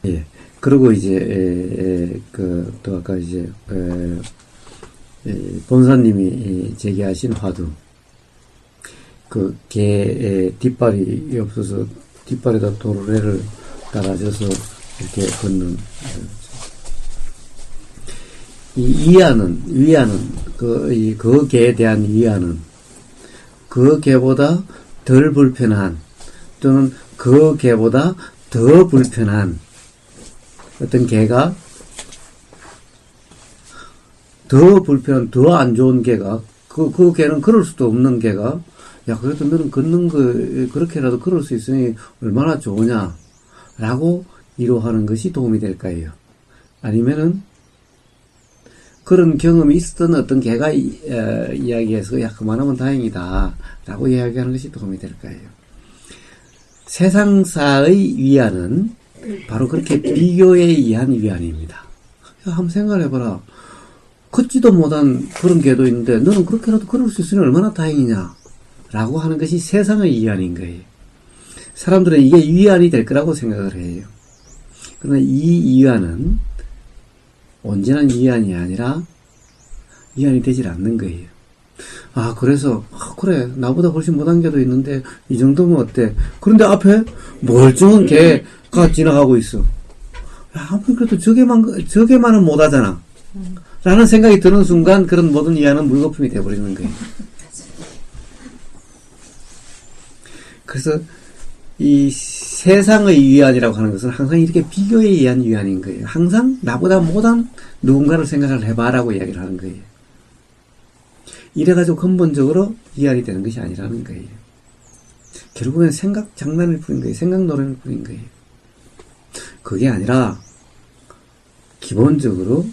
예. 그리고 이제, 또 아까 이제, 본사님이 제기하신 화두. 개의 뒷발이 없어서 뒷발에다 도르래를 달아줘서 이렇게 걷는. 위안은, 그 개에 대한 위안은, 그 개보다 덜 불편한, 또는 그 개보다 더 불편한 어떤 개가, 더 안 좋은 개가, 그 개는 걸을 수도 없는 개가, 야, 그래도 너는 걷는 거, 그렇게라도 걸을 수 있으니 얼마나 좋으냐, 라고 위로하는 것이 도움이 될까요? 아니면은, 그런 경험이 있었던 어떤 개가 이야기해서, 야, 그만하면 다행이다, 라고 이야기하는 것이 도움이 될까요? 세상사의 위안은 바로 그렇게 비교에 의한 위안입니다. 야, 한번 생각해봐라. 걷지도 못한 그런 개도 있는데 너는 그렇게라도 걸을 수 있으니 얼마나 다행이냐 라고 하는 것이 세상의 위안인 거예요. 사람들은 이게 위안이 될 거라고 생각을 해요. 그러나 이 위안은 온전한 위안이 아니라 위안이 되질 않는 거예요. 아, 그래서, 그래, 나보다 훨씬 못한 개도 있는데, 이 정도면 어때? 그런데 앞에 멀쩡한 개가 지나가고 있어. 야, 아무리 그래도 저게만은 못하잖아. 라는 생각이 드는 순간, 그런 모든 위안은 물거품이 돼버리는 거예요. 그래서, 이 세상의 위안이라고 하는 것은 항상 이렇게 비교에 의한 위안인 거예요. 항상 나보다 못한 누군가를 생각을 해봐라고 이야기를 하는 거예요. 이래가지고 근본적으로 위안이 되는 것이 아니라는 거예요. 결국엔 생각 장난일 뿐인 거예요. 생각 노래일 뿐인 거예요. 그게 아니라 기본적으로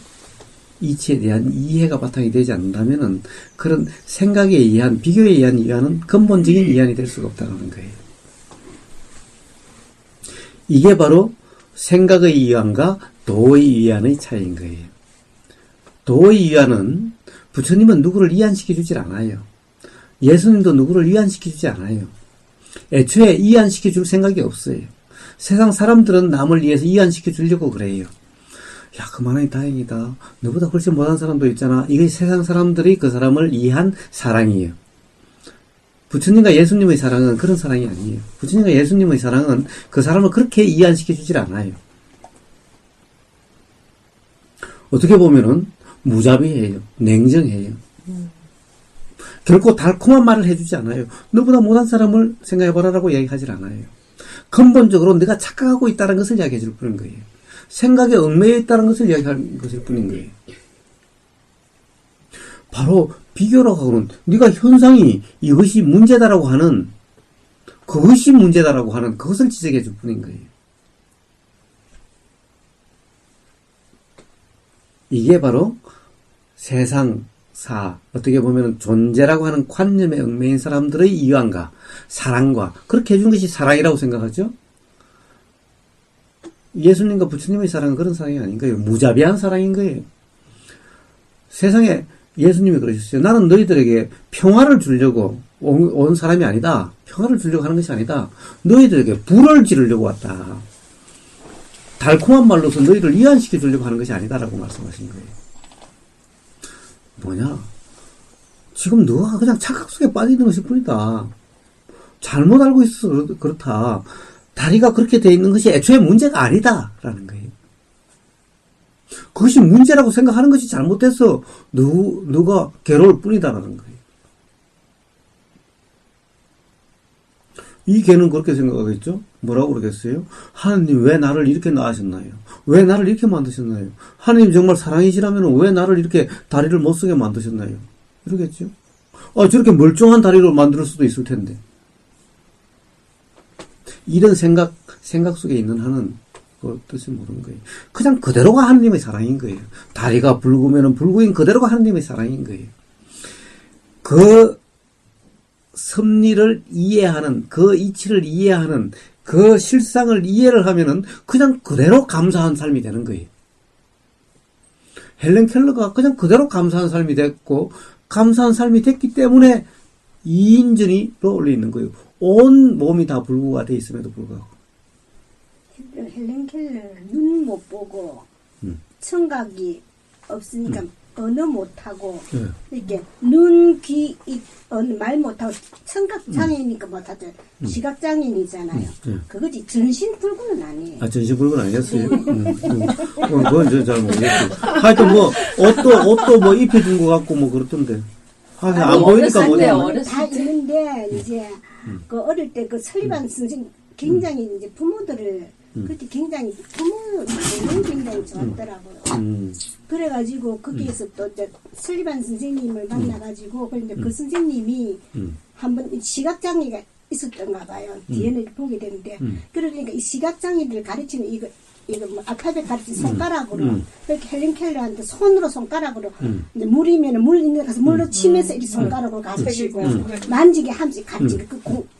이치에 대한 이해가 바탕이 되지 않는다면은 그런 생각에 의한 비교에 의한 위안은 근본적인 위안이 될 수가 없다는 거예요. 이게 바로 생각의 위안과 도의 위안의 차이인 거예요. 도의 위안은 부처님은 누구를 이안시켜주질 않아요. 예수님도 누구를 이안시켜주지 않아요. 애초에 이안시켜줄 생각이 없어요. 세상 사람들은 남을 위해서 이안시켜주려고 그래요. 야, 그만하니 다행이다. 너보다 훨씬 못한 사람도 있잖아. 이게 세상 사람들이 그 사람을 이해한 사랑이에요. 부처님과 예수님의 사랑은 그런 사랑이 아니에요. 부처님과 예수님의 사랑은 그 사람을 그렇게 이해시켜주질 않아요. 어떻게 보면은 무자비해요. 냉정해요. 결코 달콤한 말을 해주지 않아요. 너보다 못한 사람을 생각해보라라고 이야기하지 않아요. 근본적으로 내가 착각하고 있다는 것을 이야기해줄 뿐인 거예요. 생각에 얽매여 있다는 것을 이야기할 것일 뿐인 거예요. 바로 비교라고 하고는 네가 현상이 이것이 문제다라고 하는 그것이 문제다라고 하는 그것을 지적해 줄 뿐인 거예요. 이게 바로 세상사 어떻게 보면 존재라고 하는 관념에 얽매인 사람들의 이완과 사랑과 그렇게 해준 것이 사랑이라고 생각하죠. 예수님과 부처님의 사랑은 그런 사랑이 아닌 거예요. 무자비한 사랑인 거예요. 세상에 예수님이 그러셨어요. 나는 너희들에게 평화를 주려고 온 사람이 아니다. 평화를 주려고 하는 것이 아니다. 너희들에게 불을 지르려고 왔다. 달콤한 말로서 너희를 이완시켜 주려고 하는 것이 아니다라고 말씀하신 거예요. 뭐냐? 지금 너가 그냥 착각 속에 빠져 있는 것일 뿐이다. 잘못 알고 있어서 그렇다. 다리가 그렇게 돼 있는 것이 애초에 문제가 아니다라는 거예요. 그것이 문제라고 생각하는 것이 잘못돼서 너가 괴로울 뿐이다라는 거예요. 이 개는 그렇게 생각하겠죠? 뭐라고 그러겠어요? 하나님 왜 나를 이렇게 낳으셨나요? 왜 나를 이렇게 만드셨나요? 하나님 정말 사랑이시라면 왜 나를 이렇게 다리를 못 쓰게 만드셨나요? 이러겠죠? 저렇게 멀쩡한 다리로 만들 수도 있을 텐데. 이런 생각 속에 있는 한은 그 뜻을 모르는 거예요. 그냥 그대로가 하나님의 사랑인 거예요. 다리가 붉으면 붉은 그대로가 하나님의 사랑인 거예요. 그 섭리를 이해하는, 그 이치를 이해하는, 그 실상을 이해를 하면은 그냥 그대로 감사한 삶이 되는 거예요. 헬렌 켈러가 그냥 그대로 감사한 삶이 됐고, 감사한 삶이 됐기 때문에 2인전이로 올려 있는 거예요. 온 몸이 다 불구가 돼 있음에도 불구하고. 헬렌 켈러 눈 못 보고 청각이 없으니까 언어 못하고 이렇게 눈, 귀, 입, 말 못하고 청각 장애니까 못하죠. 시각 장애인이잖아요. 그거지 전신 불구는 아니에요. 아, 전신 불구는 아니었어요. 그건 잘 모르겠어요. 하여튼 뭐 옷도 뭐 입혀준 것 같고 뭐 그렇던데. 안 보이니까 뭐냐. 다 있는데 이제 그 어릴 때 그 설리반 선생 굉장히 이제 부모들을 그때 굉장히 부모는 굉장히 좋았더라고요. 그래가지고 거기에서 또 이제 설리반 선생님을 만나가지고 그런데 그 선생님이 한번 시각장애가 있었던가 봐요. 뒤에는 보게 되는데 그러니까 이 시각장애를 가르치는 이거 뭐 알파벳 가르치는 손가락으로 이렇게 헬렌 켈러한테 손으로 손가락으로 이제 물이면은 물 있는 데 가서 물로 치면서 이렇게 손가락으로 가르치고 만지게 하면서 같이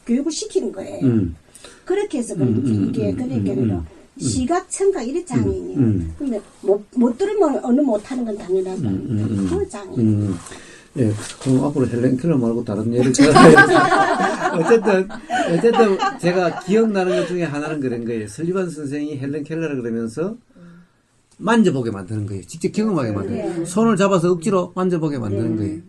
교육을 시키는 거예요. 그렇게 해서 이게 그러니까 시각, 청각 이런 장애인이에요. 근데 못 들으면 어느 못하는 건 당연하다. 그 장애인. 예, 그럼 앞으로 헬렌 켈러 말고 다른 예를 들어. 어쨌든 제가 기억나는 것 중에 하나는 그런 거예요. 설리반 선생이 헬렌 켈러라 그러면서 만져보게 만드는 거예요. 직접 경험하게 만드는 거예요. 손을 잡아서 억지로 만져보게 만드는 거예요.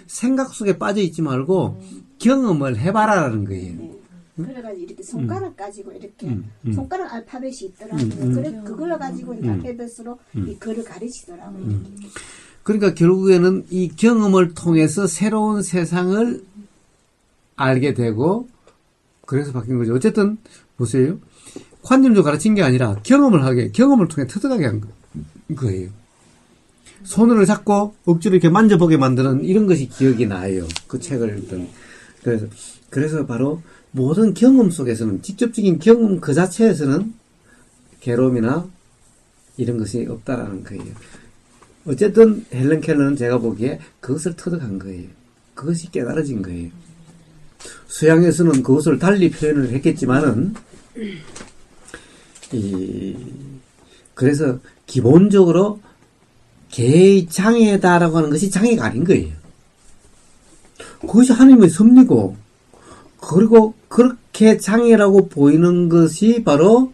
생각 속에 빠져 있지 말고 경험을 해봐라라는 거예요. 그래가지고 이렇게 손가락 가지고 이렇게 손가락 알파벳이 있더라고요. 그래 그걸 가지고 알파벳으로 이 글을 가르치더라고요. 그러니까 결국에는 이 경험을 통해서 새로운 세상을 알게 되고 그래서 바뀐 거죠. 어쨌든 보세요. 관념적으로 가르친 게 아니라 경험을 통해 터득하게 한 거예요. 손을 잡고 억지로 이렇게 만져보게 만드는 이런 것이 기억이 나요. 그 책을 읽던. 그래서 바로 모든 경험 속에서는 직접적인 경험 그 자체에서는 괴로움이나 이런 것이 없다라는 거예요. 어쨌든 헬렌 켈러는 제가 보기에 그것을 터득한 거예요. 그것이 깨달아진 거예요. 수양에서는 그것을 달리 표현을 했겠지만은 그래서 기본적으로 개의 장애다라고 하는 것이 장애가 아닌 거예요. 그것이 하나님의 섭리고 그리고 그렇게 장애라고 보이는 것이 바로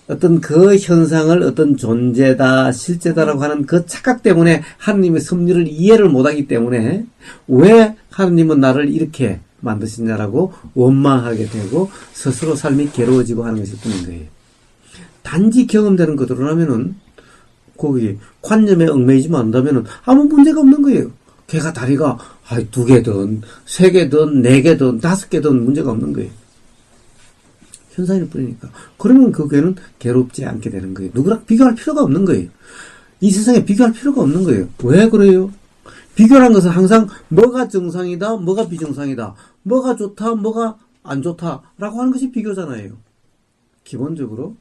어떤 그 현상을 어떤 존재다, 실제다라고 하는 그 착각 때문에 하느님의 섭리를 이해를 못하기 때문에 왜 하느님은 나를 이렇게 만드셨냐라고 원망하게 되고 스스로 삶이 괴로워지고 하는 것일 뿐인 거예요. 단지 경험되는 것으로라면은 거기 관념에 얽매이지만 않는다면은 아무 문제가 없는 거예요. 걔가 다리가 2개든 3개든 4개든 5개든 문제가 없는 거예요. 현상일 뿐이니까. 그러면 그 괴는 괴롭지 않게 되는 거예요. 누구랑 비교할 필요가 없는 거예요. 이 세상에 비교할 필요가 없는 거예요. 왜 그래요? 비교란 것은 항상 뭐가 정상이다, 뭐가 비정상이다, 뭐가 좋다, 뭐가 안 좋다라고 하는 것이 비교잖아요. 기본적으로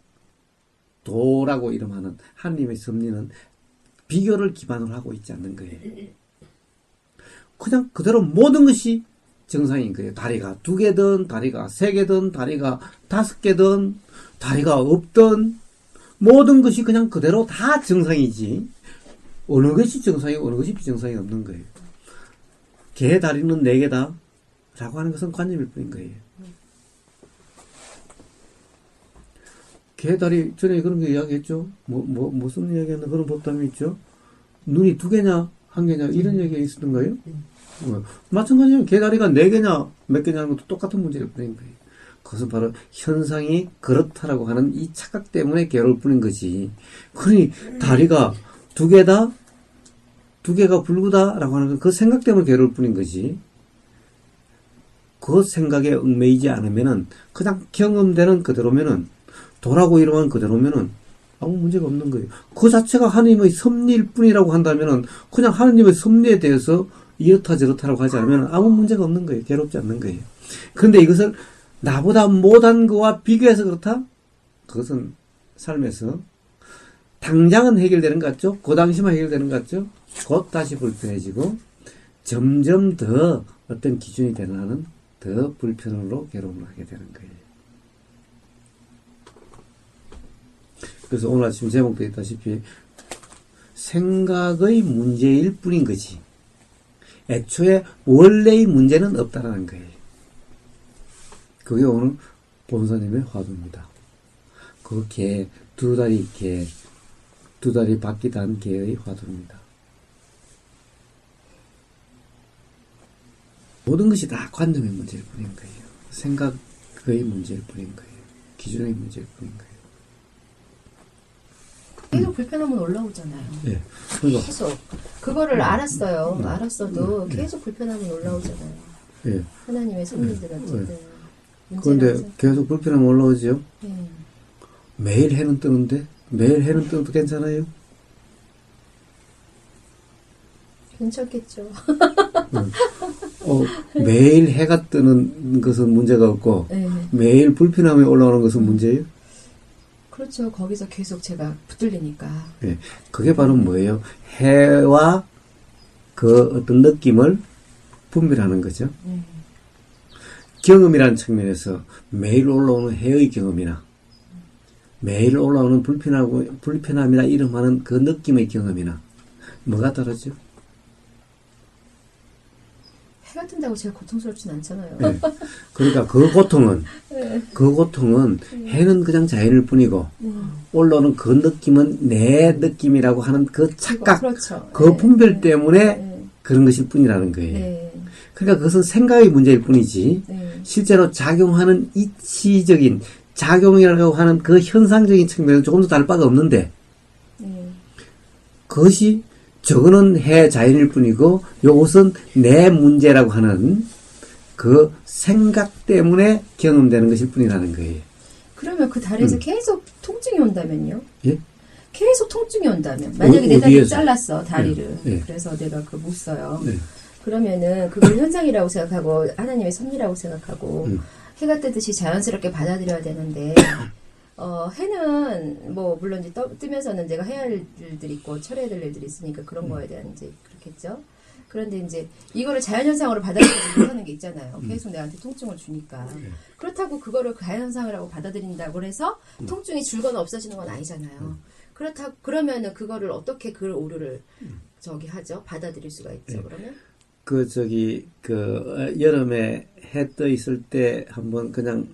도라고 이름하는 하나님의 섭리는 비교를 기반으로 하고 있지 않는 거예요. 그냥 그대로 모든 것이 정상인 거예요. 다리가 2개든, 다리가 3개든, 다리가 5개든, 다리가 없든, 모든 것이 그냥 그대로 다 정상이지. 어느 것이 정상이고 어느 것이 비정상이 없는 거예요. 개 다리는 4개다. 라고 하는 것은 관념일 뿐인 거예요. 개 다리, 전에 그런 거 이야기했죠? 무슨 이야기였나? 그런 법담이 있죠? 눈이 2개냐, 1개냐, 이런 얘기가 있었던가요? 마찬가지로 개다리가 4개냐 몇 개냐는 것도 똑같은 문제일 뿐인 거예요. 그것은 바로 현상이 그렇다라고 하는 이 착각 때문에 괴로울 뿐인 거지. 그러니 다리가 2개다, 2개가 불구다라고 하는 그 생각 때문에 괴로울 뿐인 거지. 그 생각에 얽매이지 않으면은 그냥 경험되는 그대로면은 도라고 이름한 그대로면은 아무 문제가 없는 거예요. 그 자체가 하나님의 섭리일 뿐이라고 한다면은 그냥 하나님의 섭리에 대해서 이렇다 저렇다라고 하지 않으면 아무 문제가 없는 거예요. 괴롭지 않는 거예요. 그런데 이것을 나보다 못한 거와 비교해서 그렇다? 그것은 삶에서 당장은 해결되는 것 같죠? 그 당시만 해결되는 것 같죠? 곧 다시 불편해지고 점점 더 어떤 기준이 되는 한은 더 불편으로 괴로움을 하게 되는 거예요. 그래서 오늘 아침 제목도 있다시피 생각의 문제일 뿐인 거지. 애초에 원래의 문제는 없다라는 거예요. 그게 오늘 본사님의 화두입니다. 그게 두 다리 바퀴 단 개의 화두입니다. 모든 것이 다 관념의 문제일 뿐인 거예요. 생각의 문제일 뿐인 거예요. 기준의 문제일 뿐인 거예요. 계속 불편함은 올라오잖아요. 예. 그러니까, 계속. 그거를 알았어요. 알았어도 계속 불편함은 올라오잖아요. 예. 하나님의 손님들한테는. 그런데 계속 불편함 올라오죠? 예. 매일 해는 뜨는데? 매일 해는 뜨도 괜찮아요? 괜찮겠죠. 매일 해가 뜨는 것은 문제가 없고, 네. 매일 불편함이 올라오는 것은 문제예요? 그렇죠. 거기서 계속 제가 붙들리니까. 예. 그게 바로 뭐예요? 해와 그 어떤 느낌을 분별하는 거죠. 경험이라는 측면에서 매일 올라오는 해의 경험이나 매일 올라오는 불편함이라 이름하는 그 느낌의 경험이나 뭐가 다르죠? 해가 뜬다고 제가 고통스럽진 않잖아요. 네. 그러니까 그 고통은 해는 그냥 자연일 뿐이고 올라오는 그 느낌은 내 느낌이라고 하는 그 착각, 그렇죠. 그 분별 때문에 그런 것일 뿐이라는 거예요. 네. 그러니까 그것은 생각의 문제일 뿐이지 네. 실제로 작용하는 이치적인 작용이라고 하는 그 현상적인 측면은 조금도 다를 바가 없는데 그것이 저거는 해 자연일 뿐이고 요것은 내 문제라고 하는 그 생각 때문에 경험되는 것일 뿐이라는 거예요. 그러면 그 다리에서 계속 통증이 온다면요? 예? 계속 통증이 온다면 만약에 내 다리를 어디에서? 잘랐어 다리를 네. 그래서 내가 그 못 써요. 네. 그러면은 그걸 현상이라고 생각하고 하나님의 섭리라고 생각하고 해가 뜨듯이 자연스럽게 받아들여야 되는데 해는 뭐 물론 이제 뜨면서는 내가 해야 할 일들이 있고 처리해야 될 일들이 있으니까 그런 거에 대한 이제 그렇겠죠. 그런데 이제 이거를 자연현상으로 받아들이지 못하는 게 있잖아요. 계속 내한테 통증을 주니까. 그렇다고 그거를 자연현상이라고 받아들인다고 해서 통증이 줄거나 없어지는 건 아니잖아요. 그러면은 그거를 어떻게 그 오류를 하죠? 받아들일 수가 있죠, 그러면? 여름에 해 떠 있을 때 한번 그냥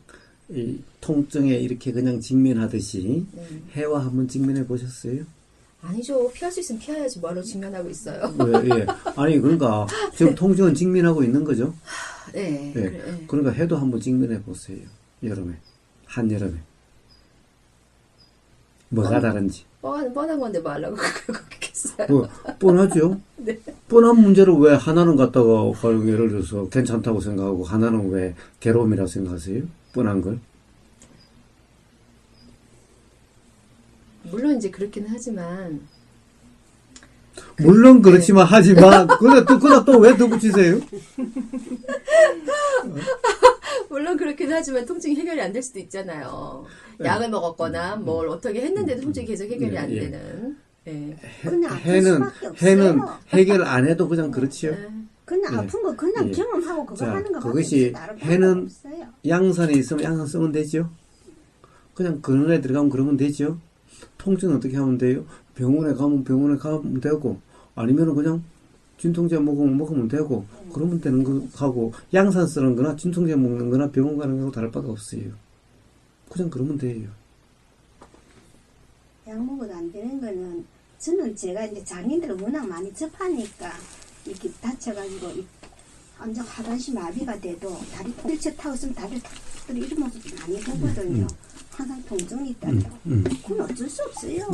이 통증에 이렇게 그냥 직면하듯이 해와 한번 직면해 보셨어요? 아니죠. 피할 수 있으면 피해야지. 뭐하러 직면하고 있어요. 예. 아니, 그러니까 지금 통증은 직면하고 있는 거죠? 네. 예. 그래. 그러니까 해도 한번 직면해 보세요. 여름에. 한여름에. 뭐가 다른지. 뻔한 건데 뭐 하려고 그렇겠어요. 뭐, 뻔하죠? 네. 뻔한 문제를 왜 하나는 갖다가, 예를 들어서 괜찮다고 생각하고, 하나는 왜 괴로움이라고 생각하세요? 뻔한 걸? 물론 이제 그렇기는 하지만. 물론 그렇지만 하지만, 그러다 또 왜 덧붙이세요? 물론 그렇긴 하지만 통증이 해결이 안 될 수도 있잖아요. 약을 먹었거나 뭘 어떻게 했는데도 통증이 계속 해결이 안 되는. 예. 그냥 아플 수밖에 없어요. 해는 해결 안 해도 그냥 그렇지요. 그냥 예. 아픈 거 그냥 예. 경험하고 그거 자, 하는 거 그것이 해는 양산에 있으면 양산 쓰면 되죠. 그냥 근원에 들어가면 그러면 되죠. 통증은 어떻게 하면 돼요? 병원에 가면 되고, 아니면은 그냥 진통제 먹으면 되고, 그러면 되는 거 하고, 양산 쓰는 거나 진통제 먹는 거나 병원 가는 거하고 다를 바가 없어요. 그냥 그러면 돼요. 약 먹어도 안 되는 거는 저는 제가 이제 장인들을 워낙 많이 접하니까 이렇게 다쳐가지고 완전 하반신 마비가 돼도 다리 휠체어 타고 있으면 다리를 탁 이런 모습 많이 보거든요. 항상 통증이 있다죠. 그건 어쩔 수 없어요.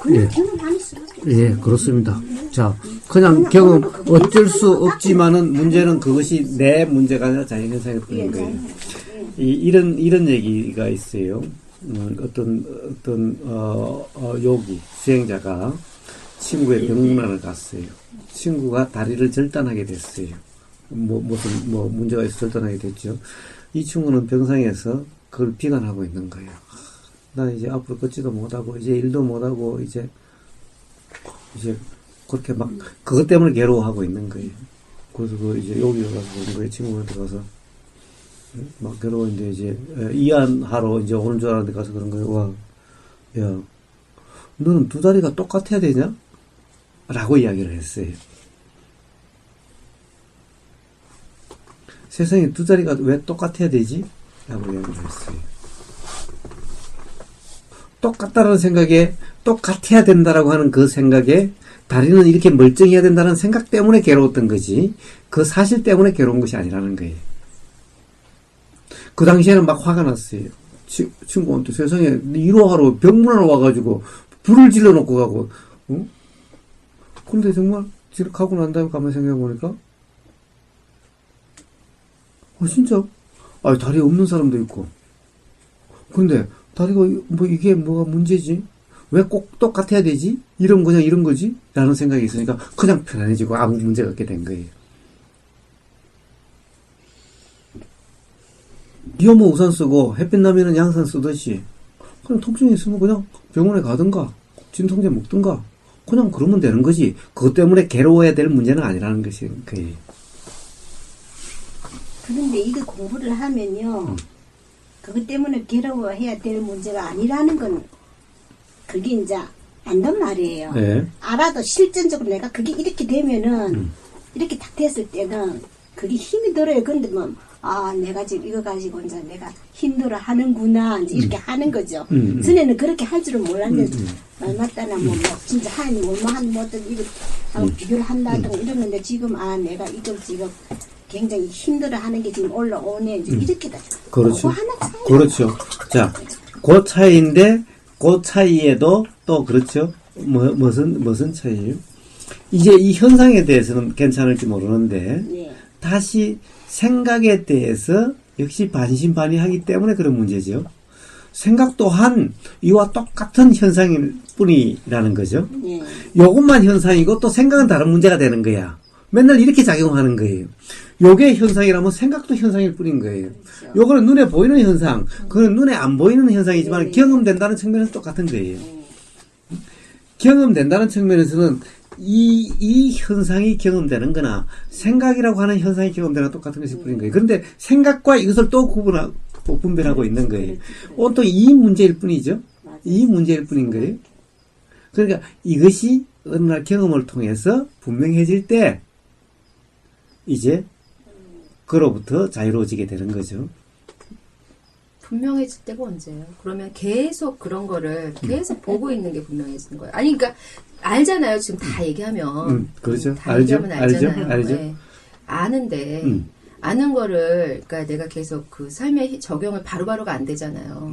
그냥 경험하는 수밖에 없어요. 예, 그렇습니다. 자, 그냥 경험 어쩔 수 없지만은 문제는 그것이 내 문제가 아니라 자연현상일 뿐인 거예요. 이런 얘기가 있어요. 어떤 요기, 수행자가 친구의 병문안을 갔어요. 친구가 다리를 절단하게 됐어요. 무슨 문제가 있어서 절단하게 됐죠. 이 친구는 병상에서 그걸 비관하고 있는 거예요. 나 이제 앞으로 걷지도 못하고, 이제 일도 못하고, 이제 그렇게 막, 그것 때문에 괴로워하고 있는 거예요. 그래서 이제 여기 가서 그런 거예요. 친구한테 가서. 막 괴로운데 이제, 이안하러 이제 오는 줄 알았는데 가서 그런 거예요. 와, 야, 너는 두 다리가 똑같아야 되냐? 라고 이야기를 했어요. 세상에 두 다리가 왜 똑같아야 되지? 라고 이야기를 했어요. 똑같다는 생각에 똑같아야 된다라고 하는 그 생각에 다리는 이렇게 멀쩡해야 된다는 생각 때문에 괴로웠던 거지 그 사실 때문에 괴로운 것이 아니라는 거예요. 그 당시에는 막 화가 났어요. 친구한테 세상에 이러하러 병문안 와가지고 불을 질러 놓고 가고 근데 정말 가고 난 다음에 가만히 생각해보니까 진짜 다리 없는 사람도 있고 근데 다리가 뭐 이게 뭐가 문제지? 왜 꼭 똑같아야 되지? 이런 거지? 라는 생각이 있으니까 그냥 편안해지고 아무 문제가 없게 된 거예요. 비 오면 우산 쓰고 햇빛 나면은 양산 쓰듯이 그냥 통증이 있으면 그냥 병원에 가든가 진통제 먹든가 그냥 그러면 되는 거지. 그것 때문에 괴로워야 될 문제는 아니라는 것이 거예요. 그런데 이거 공부를 하면요. 그것 때문에 괴로워해야 될 문제가 아니라는 건 그게 이제 안단 말이에요. 네. 알아도 실전적으로 내가 그게 이렇게 되면은 이렇게 딱 됐을 때는 그게 힘이 들어요. 근데 뭐 내가 지금 이거 가지고 이제 내가 힘들어 하는구나 이제 이렇게 하는 거죠. 전에는 그렇게 할 줄은 몰랐는데 맞다나 뭐 진짜 이거 하고 비교를 한다든가 이러는데 지금 내가 이걸 지금 굉장히 힘들어 하는 게 지금 올라오네 이제 이렇게 다. 그렇죠. 하나 차이. 그렇죠. 자, 그 차이인데 그 차이에도 또 그렇죠. 무슨 차이예요? 이제 이 현상에 대해서는 괜찮을지 모르는데 네. 다시 생각에 대해서 역시 반신반의하기 때문에 그런 문제죠. 생각 또한 이와 똑같은 현상일 뿐이라는 거죠. 네. 요것만 현상이고 또 생각은 다른 문제가 되는 거야. 맨날 이렇게 작용하는 거예요. 요게 현상이라면 생각도 현상일 뿐인 거예요. 그렇죠. 요거는 눈에 보이는 현상, 그건 눈에 안 보이는 현상이지만 네. 경험된다는 측면에서 똑같은 거예요. 경험된다는 측면에서는 이 현상이 경험되는 거나 생각이라고 하는 현상이 경험되는 똑같은 것일 뿐인 거예요. 그런데 생각과 이것을 또 분별하고 있는 거예요. 또 이 문제일 뿐이죠. 이 문제일 뿐인 거예요. 그러니까 이것이 어느 날 경험을 통해서 분명해질 때 이제 그로부터 자유로워지게 되는 거죠. 분명해질 때가 언제예요? 그러면 계속 그런 거를 계속 보고 있는 게 분명해지는 거예요. 아니, 그러니까 알잖아요. 지금 다 얘기하면. 그렇죠. 다 알죠. 얘기하면 알잖아요. 알죠. 네. 아는데 아는 거를 그러니까 내가 계속 그 삶의 적용을 바로바로가 안 되잖아요.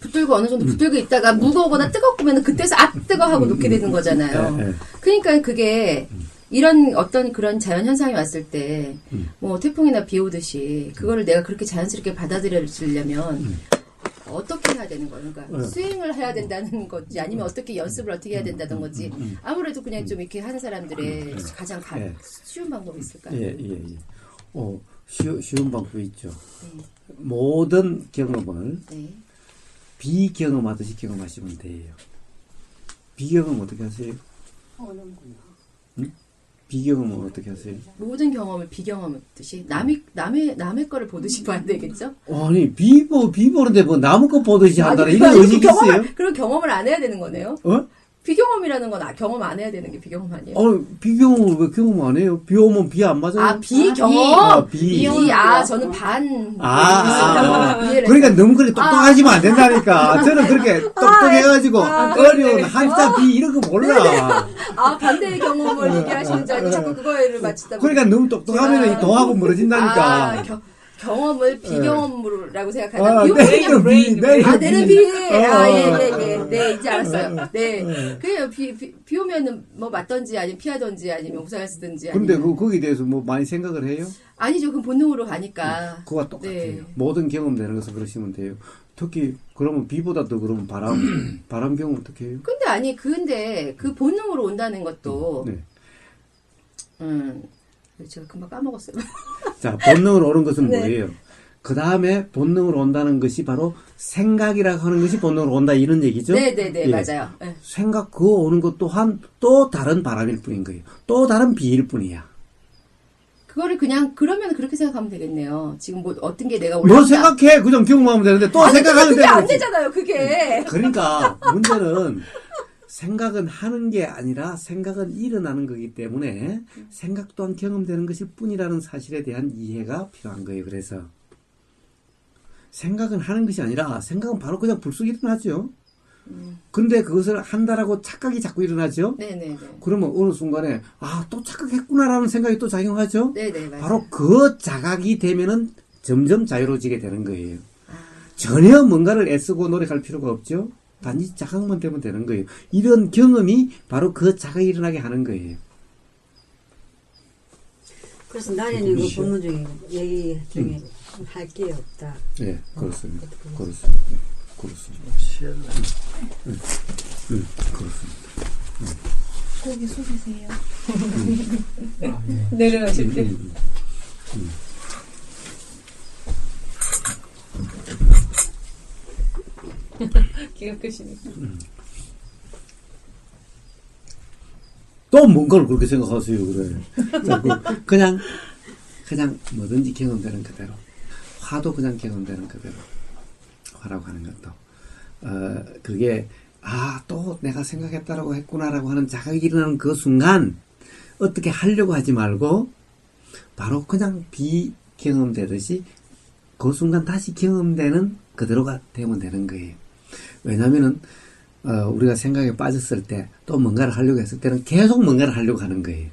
붙들고 어느 정도 붙들고 있다가 무거우거나 뜨겁으면 그때서 뜨거 하고 놓게 되는 거잖아요. 그러니까 그게 이런 어떤 그런 자연 현상이 왔을 때 뭐 태풍이나 비 오듯이 그거를 내가 그렇게 자연스럽게 받아들여지려면 어떻게 해야 되는 거예요? 그러니까 수행을 해야 된다는 거지 아니면 어떻게 연습을 어떻게 해야 된다는 거지 아무래도 그냥 좀 이렇게 하는 사람들의 가장 쉬운 방법이 있을까요? 예. 쉬운 방법이 있죠. 네. 모든 경험을 비경험하듯이 경험하시면 돼요. 비경험 어떻게 하세요? 비경험은 어떻게 하세요? 모든 경험을 비경험했듯이 남의 거를 보듯이 봐야 되겠죠? 아니 비보는데 뭐 남의 거 보듯이 한다는 이런 의식이 있어요? 그런 경험을 안 해야 되는 거네요? 비경험이라는 건 경험 안 해야 되는 게 비경험 아니에요? 비경험을 왜 경험 안 해요? 비 오면 비 안 맞아요? 비경험? 비. 저는 반. 그러니까 너무 그렇게 똑똑하시면 안 된다니까. 저는 그렇게 똑똑해가지고 어려운 한자 비 이런 거 몰라. 반대의 경험을 얘기하시는 줄 알고 자꾸 그거를 맞추다 보니까. 그러니까 너무 똑똑하면 이 도하고 멀어진다니까. 경험을 비경험으로라고 생각하나? 내는 비. 내는 비. 예. 네, 이제 알았어요. 네. 그래요. 비 오면은 뭐 맞던지 아니면 피하던지 아니면 우산을 쓰든지. 근데 거기에 대해서 뭐 많이 생각을 해요? 아니죠. 그건 본능으로 가니까. 그거와 똑같아요. 네. 모든 경험되는 것을 그러시면 돼요. 특히 그러면 비보다 더 그러면 바람 경험 어떻게 해요? 근데 그 본능으로 온다는 것도 네. 제가 금방 까먹었어요. 자, 본능으로 오는 것은 뭐예요? 그 다음에 본능으로 온다는 것이 바로 생각이라고 하는 것이 본능으로 온다 이런 얘기죠? 네, 맞아요. 네. 생각 그거 오는 것 또한 또 다른 바람일 뿐인 거예요. 또 다른 비일 뿐이야. 그거를 그냥 그러면 그렇게 생각하면 되겠네요. 지금 뭐 어떤 게 내가 올라온다. 뭐 생각해 그냥 경험하면 되는데 또 생각하면 그게 되는 안 거지. 되잖아요. 그게. 그러니까 문제는 생각은 하는 게 아니라 생각은 일어나는 거기 때문에 생각 또한 경험되는 것일 뿐이라는 사실에 대한 이해가 필요한 거예요. 그래서 생각은 하는 것이 아니라 생각은 바로 그냥 불쑥 일어나죠. 근데 그것을 한다라고 착각이 자꾸 일어나죠? 네네네. 그러면 어느 순간에, 아, 또 착각했구나라는 생각이 또 작용하죠? 네네, 맞아요. 바로 그 자각이 되면은 점점 자유로워지게 되는 거예요. 아, 전혀 뭔가를 애쓰고 노력할 필요가 없죠? 단지 자각만 되면 되는 거예요. 이런 경험이 바로 그 자각이 일어나게 하는 거예요. 그래서 나는 이거 본문 중에 얘기 중에 할 게 없다. 예, 그렇습니다. 그렇습니다. 그렇습니다. 그렇습니다. 고기 숙이세요. 내려가실 때. 기가 크시니까. 또 뭔가를 그렇게 생각하세요, 그래. 그냥 뭐든지 경험되는 그대로. 화도 그냥 경험되는 그대로. 화라고 하는 것도. 그게, 또 내가 생각했다라고 했구나라고 하는 자각이 일어나는 그 순간, 어떻게 하려고 하지 말고, 바로 그냥 비경험되듯이, 그 순간 다시 경험되는 그대로가 되면 되는 거예요. 왜냐면은, 우리가 생각에 빠졌을 때, 또 뭔가를 하려고 했을 때는 계속 뭔가를 하려고 하는 거예요.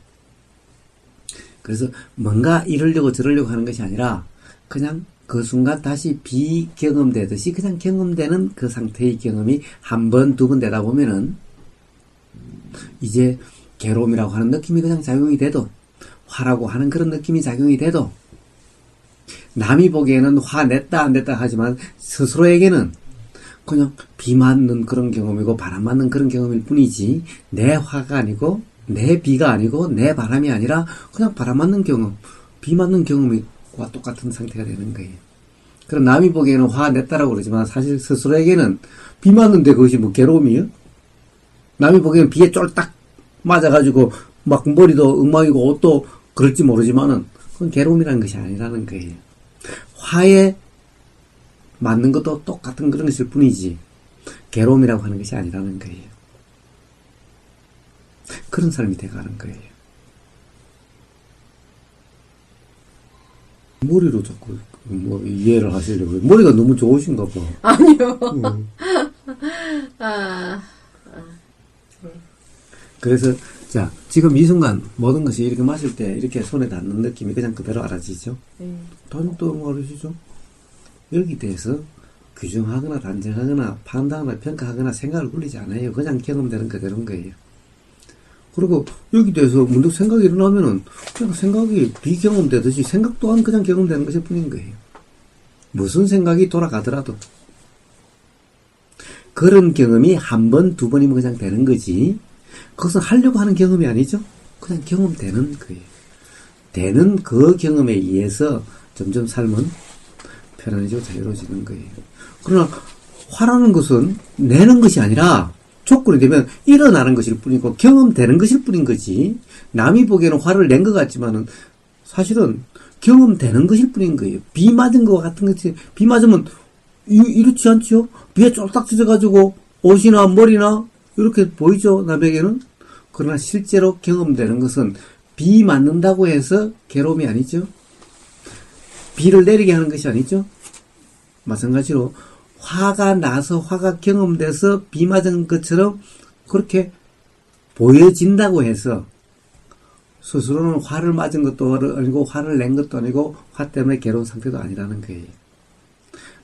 그래서 뭔가 이러려고 저러려고 하는 것이 아니라, 그냥 그 순간 다시 비경험되듯이 그냥 경험되는 그 상태의 경험이 한 번, 두 번 되다 보면은, 이제 괴로움이라고 하는 느낌이 그냥 작용이 돼도, 화라고 하는 그런 느낌이 작용이 돼도, 남이 보기에는 화 냈다 안 냈다 하지만 스스로에게는 그냥 비 맞는 그런 경험이고 바람 맞는 그런 경험일 뿐이지 내 화가 아니고 내 비가 아니고 내 바람이 아니라 그냥 바람 맞는 경험, 비 맞는 경험과 똑같은 상태가 되는 거예요. 그럼 남이 보기에는 화 냈다라고 그러지만 사실 스스로에게는 비 맞는데 그것이 뭐 괴로움이에요? 남이 보기에는 비에 쫄딱 맞아가지고 막 머리도 엉망이고 옷도 그럴지 모르지만은 그건 괴로움이라는 것이 아니라는 거예요. 화에 맞는 것도 똑같은 그런 것일 뿐이지 괴로움이라고 하는 것이 아니라는 거예요. 그런 사람이 돼가는 거예요. 머리로 자꾸 뭐 이해를 하시려고 머리가 너무 좋으신가 봐. 아니요. 그래서 자 지금 이 순간 모든 것이 이렇게 마실 때 이렇게 손에 닿는 느낌이 그냥 그대로 알아지죠. 또 모르시죠? 여기 대해서 규정하거나 단정하거나 판단하거나 평가하거나 생각을 굴리지 않아요. 그냥 경험되는 그대로인 거예요. 그리고 여기 대해서 문득 생각이 일어나면은 그냥 생각이 비경험되듯이 생각 또한 그냥 경험되는 것일 뿐인 거예요. 무슨 생각이 돌아가더라도 그런 경험이 한 번, 두 번이면 그냥 되는 거지. 그것은 하려고 하는 경험이 아니죠. 그냥 경험되는 거예요. 되는 그 경험에 의해서 점점 삶은 편안해지고 자유로워지는 거예요. 그러나 화라는 것은 내는 것이 아니라 조건이 되면 일어나는 것일 뿐이고 경험되는 것일 뿐인 거지. 남이 보기에는 화를 낸 것 같지만은 사실은 경험되는 것일 뿐인 거예요. 비 맞은 것 같은 것이 비 맞으면 이렇지 않지요? 비에 쫄딱 찢어가지고 옷이나 머리나 이렇게 보이죠 남에게는. 그러나 실제로 경험되는 것은 비 맞는다고 해서 괴로움이 아니죠. 비를 내리게 하는 것이 아니죠. 마찬가지로 화가 나서 화가 경험돼서 비 맞은 것처럼 그렇게 보여진다고 해서 스스로는 화를 맞은 것도 아니고 화를 낸 것도 아니고 화 때문에 괴로운 상태도 아니라는 거예요.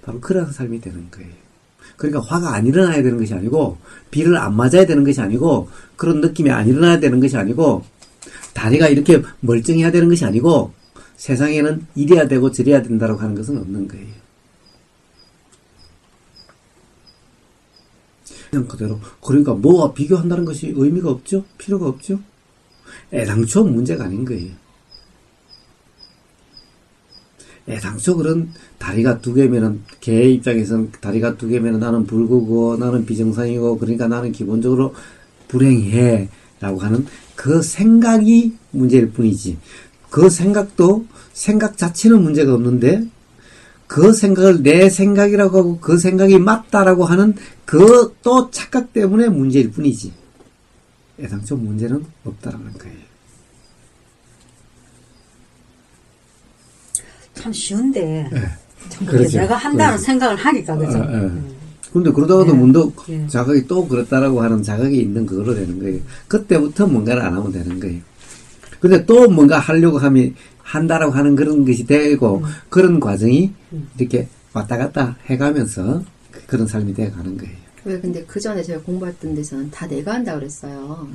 바로 그런 삶이 되는 거예요. 그러니까 화가 안 일어나야 되는 것이 아니고 비를 안 맞아야 되는 것이 아니고 그런 느낌이 안 일어나야 되는 것이 아니고 다리가 이렇게 멀쩡해야 되는 것이 아니고 세상에는 이래야 되고 저래야 된다고 하는 것은 없는 거예요. 그냥 그대로. 그러니까 뭐와 비교한다는 것이 의미가 없죠? 필요가 없죠? 애당초 문제가 아닌 거예요. 애당초 그런 다리가 두 개면은 개의 입장에서는 다리가 두 개면은 나는 불구고 나는 비정상이고 그러니까 나는 기본적으로 불행해 라고 하는 그 생각이 문제일 뿐이지 그 생각도 생각 자체는 문제가 없는데 그 생각을 내 생각이라고 하고 그 생각이 맞다라고 하는 그 또 착각 때문에 문제일 뿐이지 애당초 문제는 없다라는 거예요. 참 쉬운데 네. 참 그렇죠. 내가 한다는 그렇죠. 생각을 하니까 그죠. 근데 그러다가도 네. 문득 네. 자각이 또 그렇다라고 하는 자각이 있는 그거로 되는 거예요. 그때부터 뭔가를 안 하면 되는 거예요. 근데 또 뭔가 하려고 한다라고 하는 그런 것이 되고, 그런 과정이 이렇게 왔다 갔다 해가면서 그런 삶이 돼가는 거예요. 왜 근데 그 전에 제가 공부했던 데서는 다 내가 한다 그랬어요.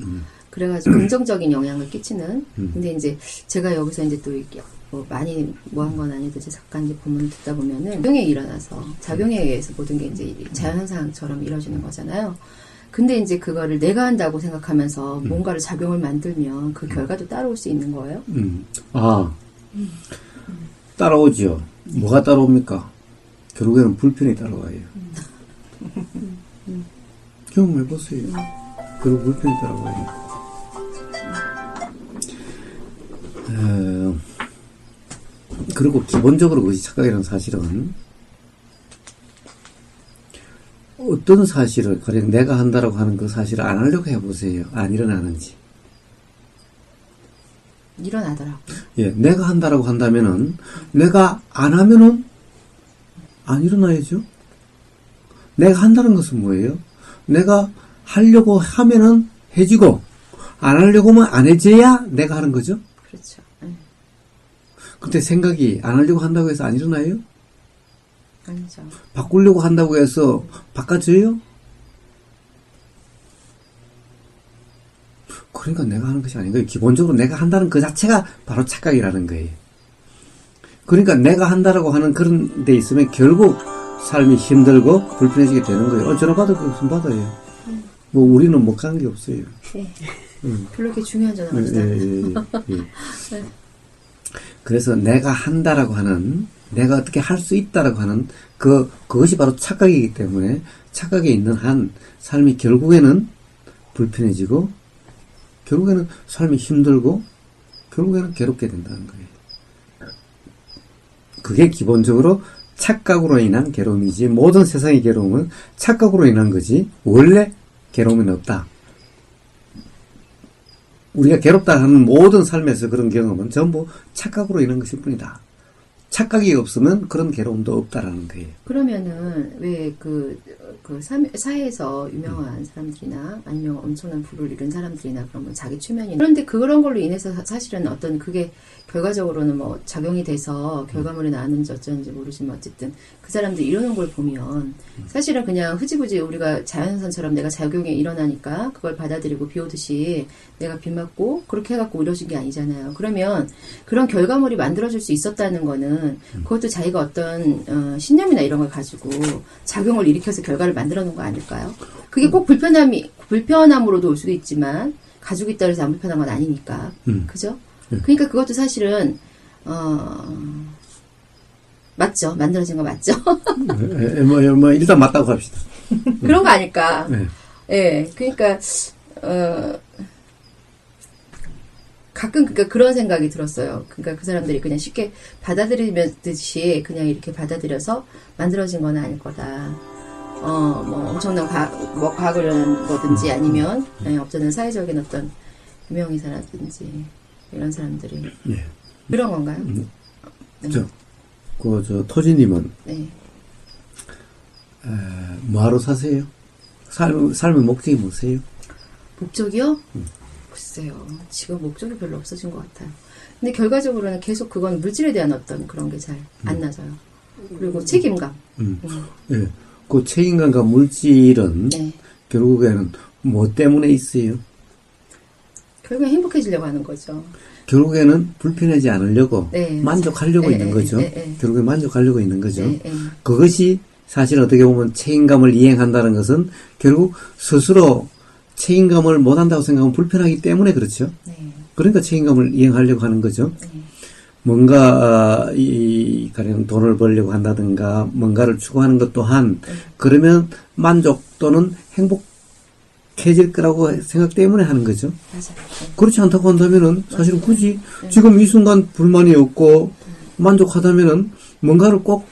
그래가지고 긍정적인 영향을 끼치는. 근데 이제 제가 여기서 이제 또 이렇게 뭐 많이 뭐 한 건 아니도 제 작가 이제 본문을 듣다 보면은 작용에 일어나서 작용에 의해서 모든 게 이제 자연현상처럼 이루어지는 거잖아요. 근데 이제 그거를 내가 한다고 생각하면서 뭔가를 작용을 만들면 그 결과도 따라올 수 있는 거예요. 따라오죠. 뭐가 따라옵니까? 결국에는 불편이 따라와요. 경험해보세요. 그리고 불편이 따라와요. 그리고 기본적으로 그것이 착각이라는 사실은 어떤 사실을, 가령 내가 한다라고 하는 그 사실을 안 하려고 해보세요. 안 일어나는지. 일어나더라고요. 예, 내가 한다라고 한다면은, 내가 안 하면은, 안 일어나야죠? 내가 한다는 것은 뭐예요? 내가 하려고 하면은 해지고, 안 하려고 하면 안 해져야 내가 하는 거죠? 그렇죠. 근데 생각이 안 하려고 한다고 해서 안 일어나요? 아니죠. 바꾸려고 한다고 해서 바꿔져요? 그러니까 내가 하는 것이 아닌 거예요. 기본적으로 내가 한다는 그 자체가 바로 착각이라는 거예요. 그러니까 내가 한다라고 하는 그런 데 있으면 결국 삶이 힘들고 불편해지게 되는 거예요. 전화 받을 거 없으면 받아요. 뭐 우리는 못 가는 게 없어요. 네. 별로 그렇게 중요한 전화가 아니죠. 예. 그래서 내가 한다라고 하는, 내가 어떻게 할 수 있다라고 하는 그것이 바로 착각이기 때문에 착각에 있는 한 삶이 결국에는 불편해지고 결국에는 삶이 힘들고 결국에는 괴롭게 된다는 거예요. 그게 기본적으로 착각으로 인한 괴로움이지, 모든 세상의 괴로움은 착각으로 인한 거지 원래 괴로움은 없다. 우리가 괴롭다 하는 모든 삶에서 그런 경험은 전부 착각으로 인한 것일 뿐이다. 착각이 없으면 그런 괴로움도 없다라는 거예요. 그러면은 왜 사회에서 유명한 사람들이나 아니면 엄청난 부를 이룬 사람들이나 그러면 자기 최면이, 그런데 그런 걸로 인해서 사실은 어떤 그게 결과적으로는 뭐 작용이 돼서 결과물이 나왔는지 어쩐지 모르지만 어쨌든 그 사람들이 이러는 걸 보면 사실은 그냥 흐지부지 우리가 자연선처럼 내가 작용에 일어나니까 그걸 받아들이고 비오듯이 내가 빗 맞고 그렇게 해갖고 이루어진 게 아니잖아요. 그러면 그런 결과물이 만들어질 수 있었다는 거는 그것도 자기가 어떤 신념이나 이런 걸 가지고 작용을 일으켜서 결과를 만들어 놓은 거 아닐까요? 그게 꼭 불편함으로도 올 수도 있지만 가지고 있다 해서 안 불편한 건 아니니까. 그죠? 그러니까 그것도 사실은 맞죠. 만들어진 거 맞죠. 뭐 일단 맞다고 합시다. 그런 거 아닐까. 네. 예. 그러니까 가끔 그런 생각이 들었어요. 그러니까 그 사람들이 그냥 쉽게 받아들이듯이 그냥 이렇게 받아들여서 만들어진 건 아닐 거다. 뭐 엄청난 과학을 이런 거든지 아니면 어쩌면 사회적인 어떤 유명인사라든지 이런 사람들이 그런 건가요? 네. 토지님은 네. 뭐하러 사세요? 삶의 목적이 뭐세요? 목적이요? 글쎄요. 지금 목적이 별로 없어진 것 같아요. 근데 결과적으로는 계속 그건 물질에 대한 어떤 그런 게 잘 안 나서요. 그리고 책임감. 예. 그 책임감과 물질은 네. 결국에는 뭐 때문에 있어요? 결국엔 행복해지려고 하는 거죠. 결국에는 불편하지 않으려고 네, 만족하려고 네, 있는 거죠. 네. 결국에 만족하려고 있는 거죠. 네. 그것이 사실 어떻게 보면 책임감을 이행한다는 것은 결국 스스로 책임감을 못한다고 생각하면 불편하기 때문에 그렇죠. 네. 그러니까 책임감을 이행하려고 하는 거죠. 네. 뭔가 가령 돈을 벌려고 한다든가 뭔가를 추구하는 것 또한 그러면 만족 또는 행복해질 거라고 생각 때문에 하는 거죠. 맞아요. 그렇지 않다고 한다면은 사실은 굳이 지금 이 순간 불만이 없고 만족하다면은 뭔가를 꼭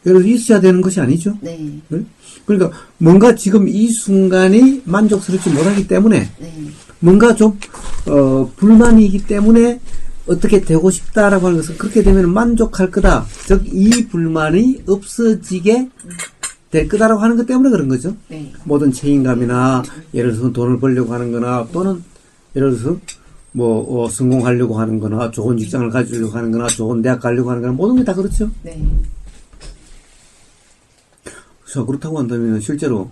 예를 들어 있어야 되는 것이 아니죠. 네. 네? 그러니까 뭔가 지금 이 순간이 만족스럽지 못하기 때문에 네. 뭔가 좀 불만이기 때문에 어떻게 되고 싶다라고 하는 것은 그렇게 되면 만족할 거다. 즉 이 불만이 없어지게 될 거다라고 하는 것 때문에 그런 거죠. 네. 모든 책임감이나 예를 들어서 돈을 벌려고 하는 거나 또는 예를 들어서 성공하려고 하는 거나 좋은 직장을 가지려고 하는 거나 좋은 대학 가려고 하는 거나 모든 게 다 그렇죠. 네. 자, 그렇다고 한다면 실제로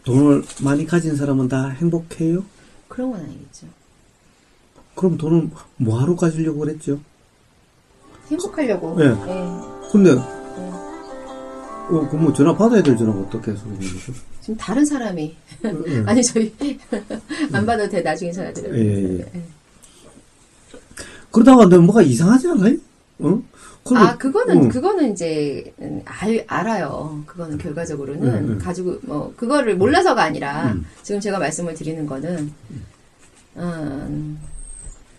돈을 많이 가진 사람은 다 행복해요? 그런 건 아니겠죠. 그럼 돈을 뭐하러 가지려고 그랬죠? 행복하려고. 네. 네. 근데 그럼 전화 받아야 될 전화가 어떻게 해서 그러는 거죠? 지금 다른 사람이 네. 아니 저희 안 받아도 돼. 나중에 전화 드려요. 예. 그러다가 한다면 뭐가 이상하지 않아요? 그거는 이제 알아요. 그거는 결과적으로는 가지고 그거를 몰라서가 아니라 지금 제가 말씀을 드리는 거는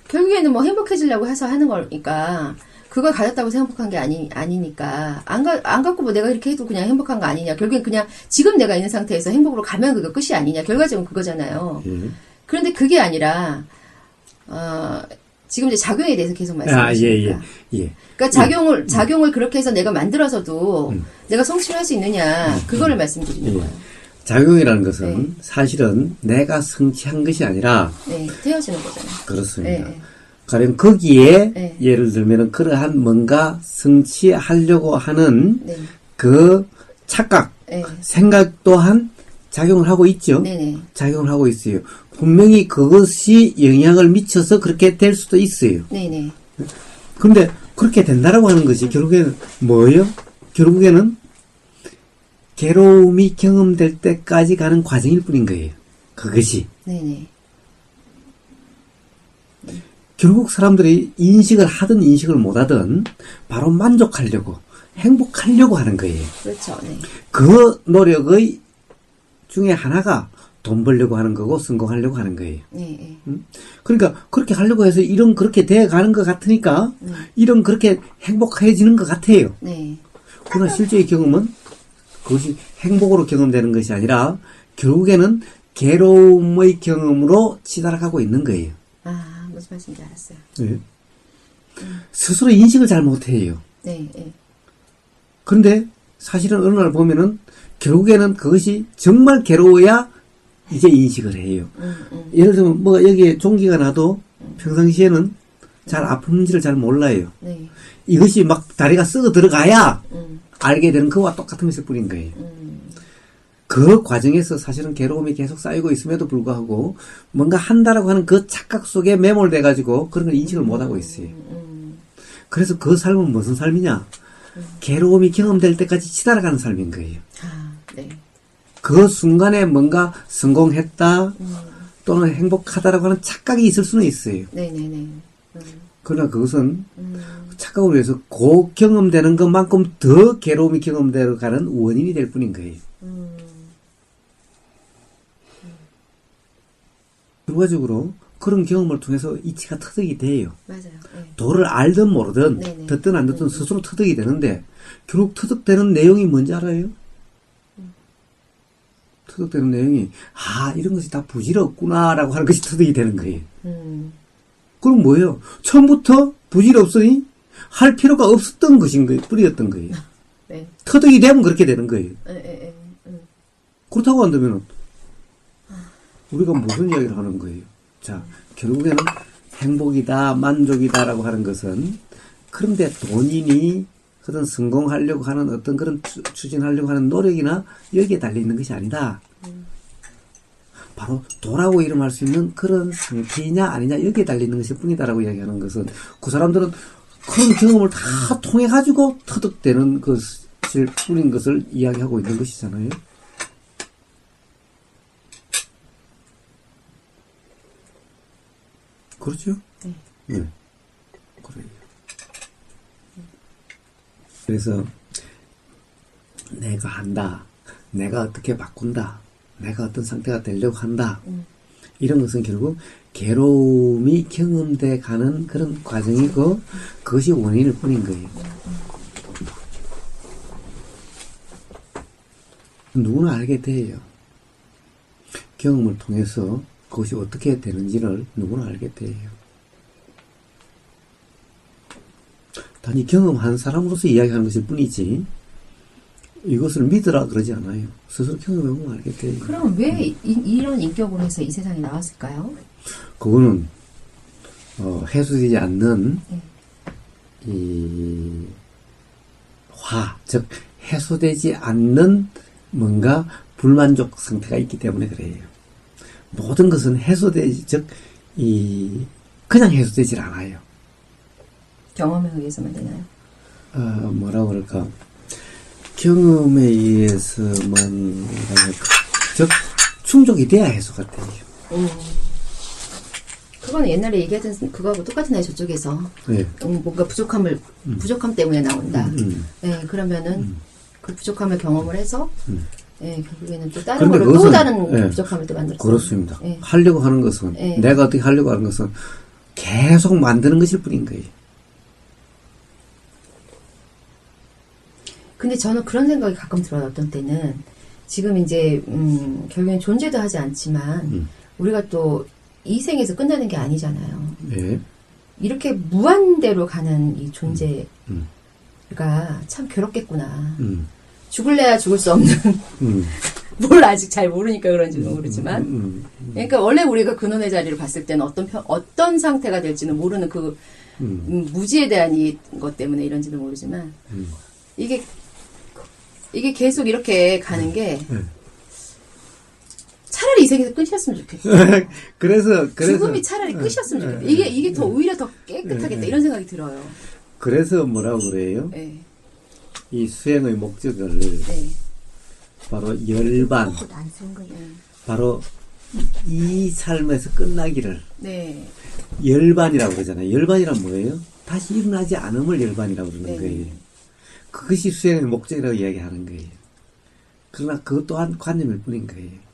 결국에는 행복해지려고 해서 하는 거니까 그걸 가졌다고 행복한 게 아니니까 안 갖고 내가 이렇게 해도 그냥 행복한 거 아니냐. 결국엔 그냥 지금 내가 있는 상태에서 행복으로 가면 그거 끝이 아니냐. 결과적으로 그거잖아요. 그런데 그게 아니라 지금 이제 작용에 대해서 계속 말씀하시니까. 그러니까 작용을 그렇게 해서 내가 만들어서도 내가 성취를 할 수 있느냐, 그거를 말씀드리는 거예요. 작용이라는 것은 사실은 내가 성취한 것이 아니라 되어지는 거잖아요. 그렇습니다. 가령 거기에 예를 들면 그러한 뭔가 성취하려고 하는 그 착각, 생각 또한 작용을 하고 있죠. 작용을 하고 있어요. 분명히 그것이 영향을 미쳐서 그렇게 될 수도 있어요. 그런데 그렇게 된다라고 하는 것이 결국에는 뭐예요? 결국에는 괴로움이 경험될 때까지 가는 과정일 뿐인 거예요. 그것이. 결국 사람들이 인식을 하든 인식을 못하든 바로 만족하려고 행복하려고 하는 거예요. 그렇죠. 그 노력의 중에 하나가 돈 벌려고 하는 거고 성공하려고 하는 거예요. 그러니까 그렇게 하려고 해서 이런 그렇게 돼가는 것 같으니까 이런 그렇게 행복해지는 것 같아요. 그러나 실제의 경험은 그것이 행복으로 경험되는 것이 아니라 결국에는 괴로움의 경험으로 치달아가고 있는 거예요. 무슨 말씀인지 알았어요. 스스로 인식을 잘 못해요. 그런데 사실은 어느 날 보면은 결국에는 그것이 정말 괴로워야 이제 인식을 해요. 예를 들면 여기에 종기가 나도 평상시에는 잘 아픈지를 잘 몰라요. 이것이 막 다리가 썩어 들어가야 알게 되는 그와 똑같은 것일 뿐인 거예요. 그 과정에서 사실은 괴로움이 계속 쌓이고 있음에도 불구하고 뭔가 한다라고 하는 그 착각 속에 매몰돼 가지고 그런 걸 인식을 못하고 있어요. 그래서 그 삶은 무슨 삶이냐? 괴로움이 경험될 때까지 치달아가는 삶인 거예요. 그 순간에 뭔가 성공했다 또는 행복하다라고 하는 착각이 있을 수는 있어요. 그러나 그것은 착각으로 해서 그 경험되는 것만큼 더 괴로움이 경험되어 가는 원인이 될 뿐인 거예요. 결과적으로 그런 경험을 통해서 이치가 터득이 돼요. 도를 알든 모르든 듣든 안 듣든 스스로 터득이 되는데 결국 터득되는 내용이 뭔지 알아요? 터득되는 내용이 이런 것이 다 부질없구나라고 하는 것이 터득이 되는 거예요. 그럼 뭐예요? 처음부터 부질없으니 할 필요가 없었던 것인 거예요. 뿌리였던 거예요. 터득이 되면 그렇게 되는 거예요. 그렇다고 한다면 우리가 무슨 이야기를 하는 거예요? 자, 결국에는 행복이다, 만족이다라고 하는 것은 그런데 본인이 어떤 성공하려고 하는 어떤 그런 추진하려고 하는 노력이나 여기에 달려있는 것이 아니다. 바로 도라고 이름할 수 있는 그런 상태이냐 아니냐 여기에 달려있는 것일 뿐이다라고 이야기하는 것은 그 사람들은 그런 경험을 다 통해가지고 터득되는 것일 뿐인 것을 이야기하고 있는 것이잖아요. 그렇죠? 네. 그래요. 그래서 내가 한다. 내가 어떻게 바꾼다. 내가 어떤 상태가 되려고 한다. 이런 것은 결국 괴로움이 경험돼 가는 그런 과정이고 그것이 원인일 뿐인 거예요. 누구나 알게 돼요. 경험을 통해서 그것이 어떻게 되는지를 누구나 알게 돼요. 단지 경험한 사람으로서 이야기하는 것일 뿐이지 이것을 믿으라 그러지 않아요. 스스로 경험해보면 알겠대요. 그럼 왜 이런 인격으로 해서 이 세상에 나왔을까요? 그거는 해소되지 않는 이 즉 해소되지 않는 뭔가 불만족 상태가 있기 때문에 그래요. 모든 것은 그냥 해소되질 않아요. 경험에 의해서만 되나요? 뭐라고 그럴까? 경험에 의해서만, 즉, 충족이 돼야 해소가 돼요. 그건 옛날에 얘기하던 그거하고 똑같은 애 저쪽에서. 네. 뭔가 부족함 때문에 나온다. 네, 그러면은 그 부족함을 경험을 해서, 네, 결국에는 또 다른 그런데 걸로 또 그것은, 다른 네, 부족함을 또 만들었어요. 그렇습니다. 네. 하려고 하는 것은, 네. 내가 어떻게 하려고 하는 것은 계속 만드는 것일 뿐인 거예요. 근데 저는 그런 생각이 가끔 들어요. 어떤 때는 지금 이제 결국엔 존재도 하지 않지만 우리가 또 이 생에서 끝나는 게 아니잖아요. 네. 이렇게 무한대로 가는 이 존재가 참 괴롭겠구나. 죽을래야 죽을 수 없는 뭘 아직 잘 모르니까 그런지는 모르지만 그러니까 원래 우리가 근원의 자리를 봤을 때는 어떤 상태가 될지는 모르는 그 무지에 대한 것 때문에 이런지는 모르지만 이게 계속 이렇게 가는 게 차라리 이 생에서 끝이었으면 좋겠어요. 그래서 죽음이 차라리 끝이었으면 좋겠다. 이게 더 오히려 더 깨끗하겠다 이런 생각이 들어요. 그래서 뭐라고 그래요? 네. 이 수행의 목적을 네. 바로 열반, 바로 이 삶에서 끝나기를 네. 열반이라고 그러잖아요. 열반이란 뭐예요? 다시 일어나지 않음을 열반이라고 그러는 네. 거예요. 그것이 수행의 목적이라고 이야기하는 거예요. 그러나 그것 또한 관념일 뿐인 거예요.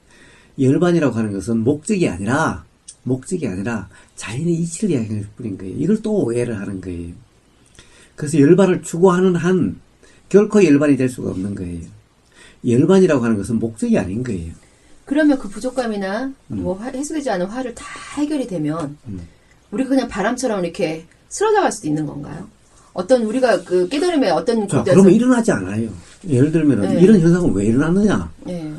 열반이라고 하는 것은 목적이 아니라 자연의 이치를 이야기할 뿐인 거예요. 이걸 또 오해를 하는 거예요. 그래서 열반을 추구하는 한 결코 열반이 될 수가 없는 거예요. 열반이라고 하는 것은 목적이 아닌 거예요. 그러면 그 부족감이나 뭐 해소되지 않은 화를 다 해결이 되면 우리가 그냥 바람처럼 이렇게 쓰러져갈 수도 있는 건가요? 어떤 우리가 그 깨달음의 어떤 자, 곳에서 그러면 일어나지 않아요. 예를 들면 네. 이런 현상은 왜 일어나느냐? 네.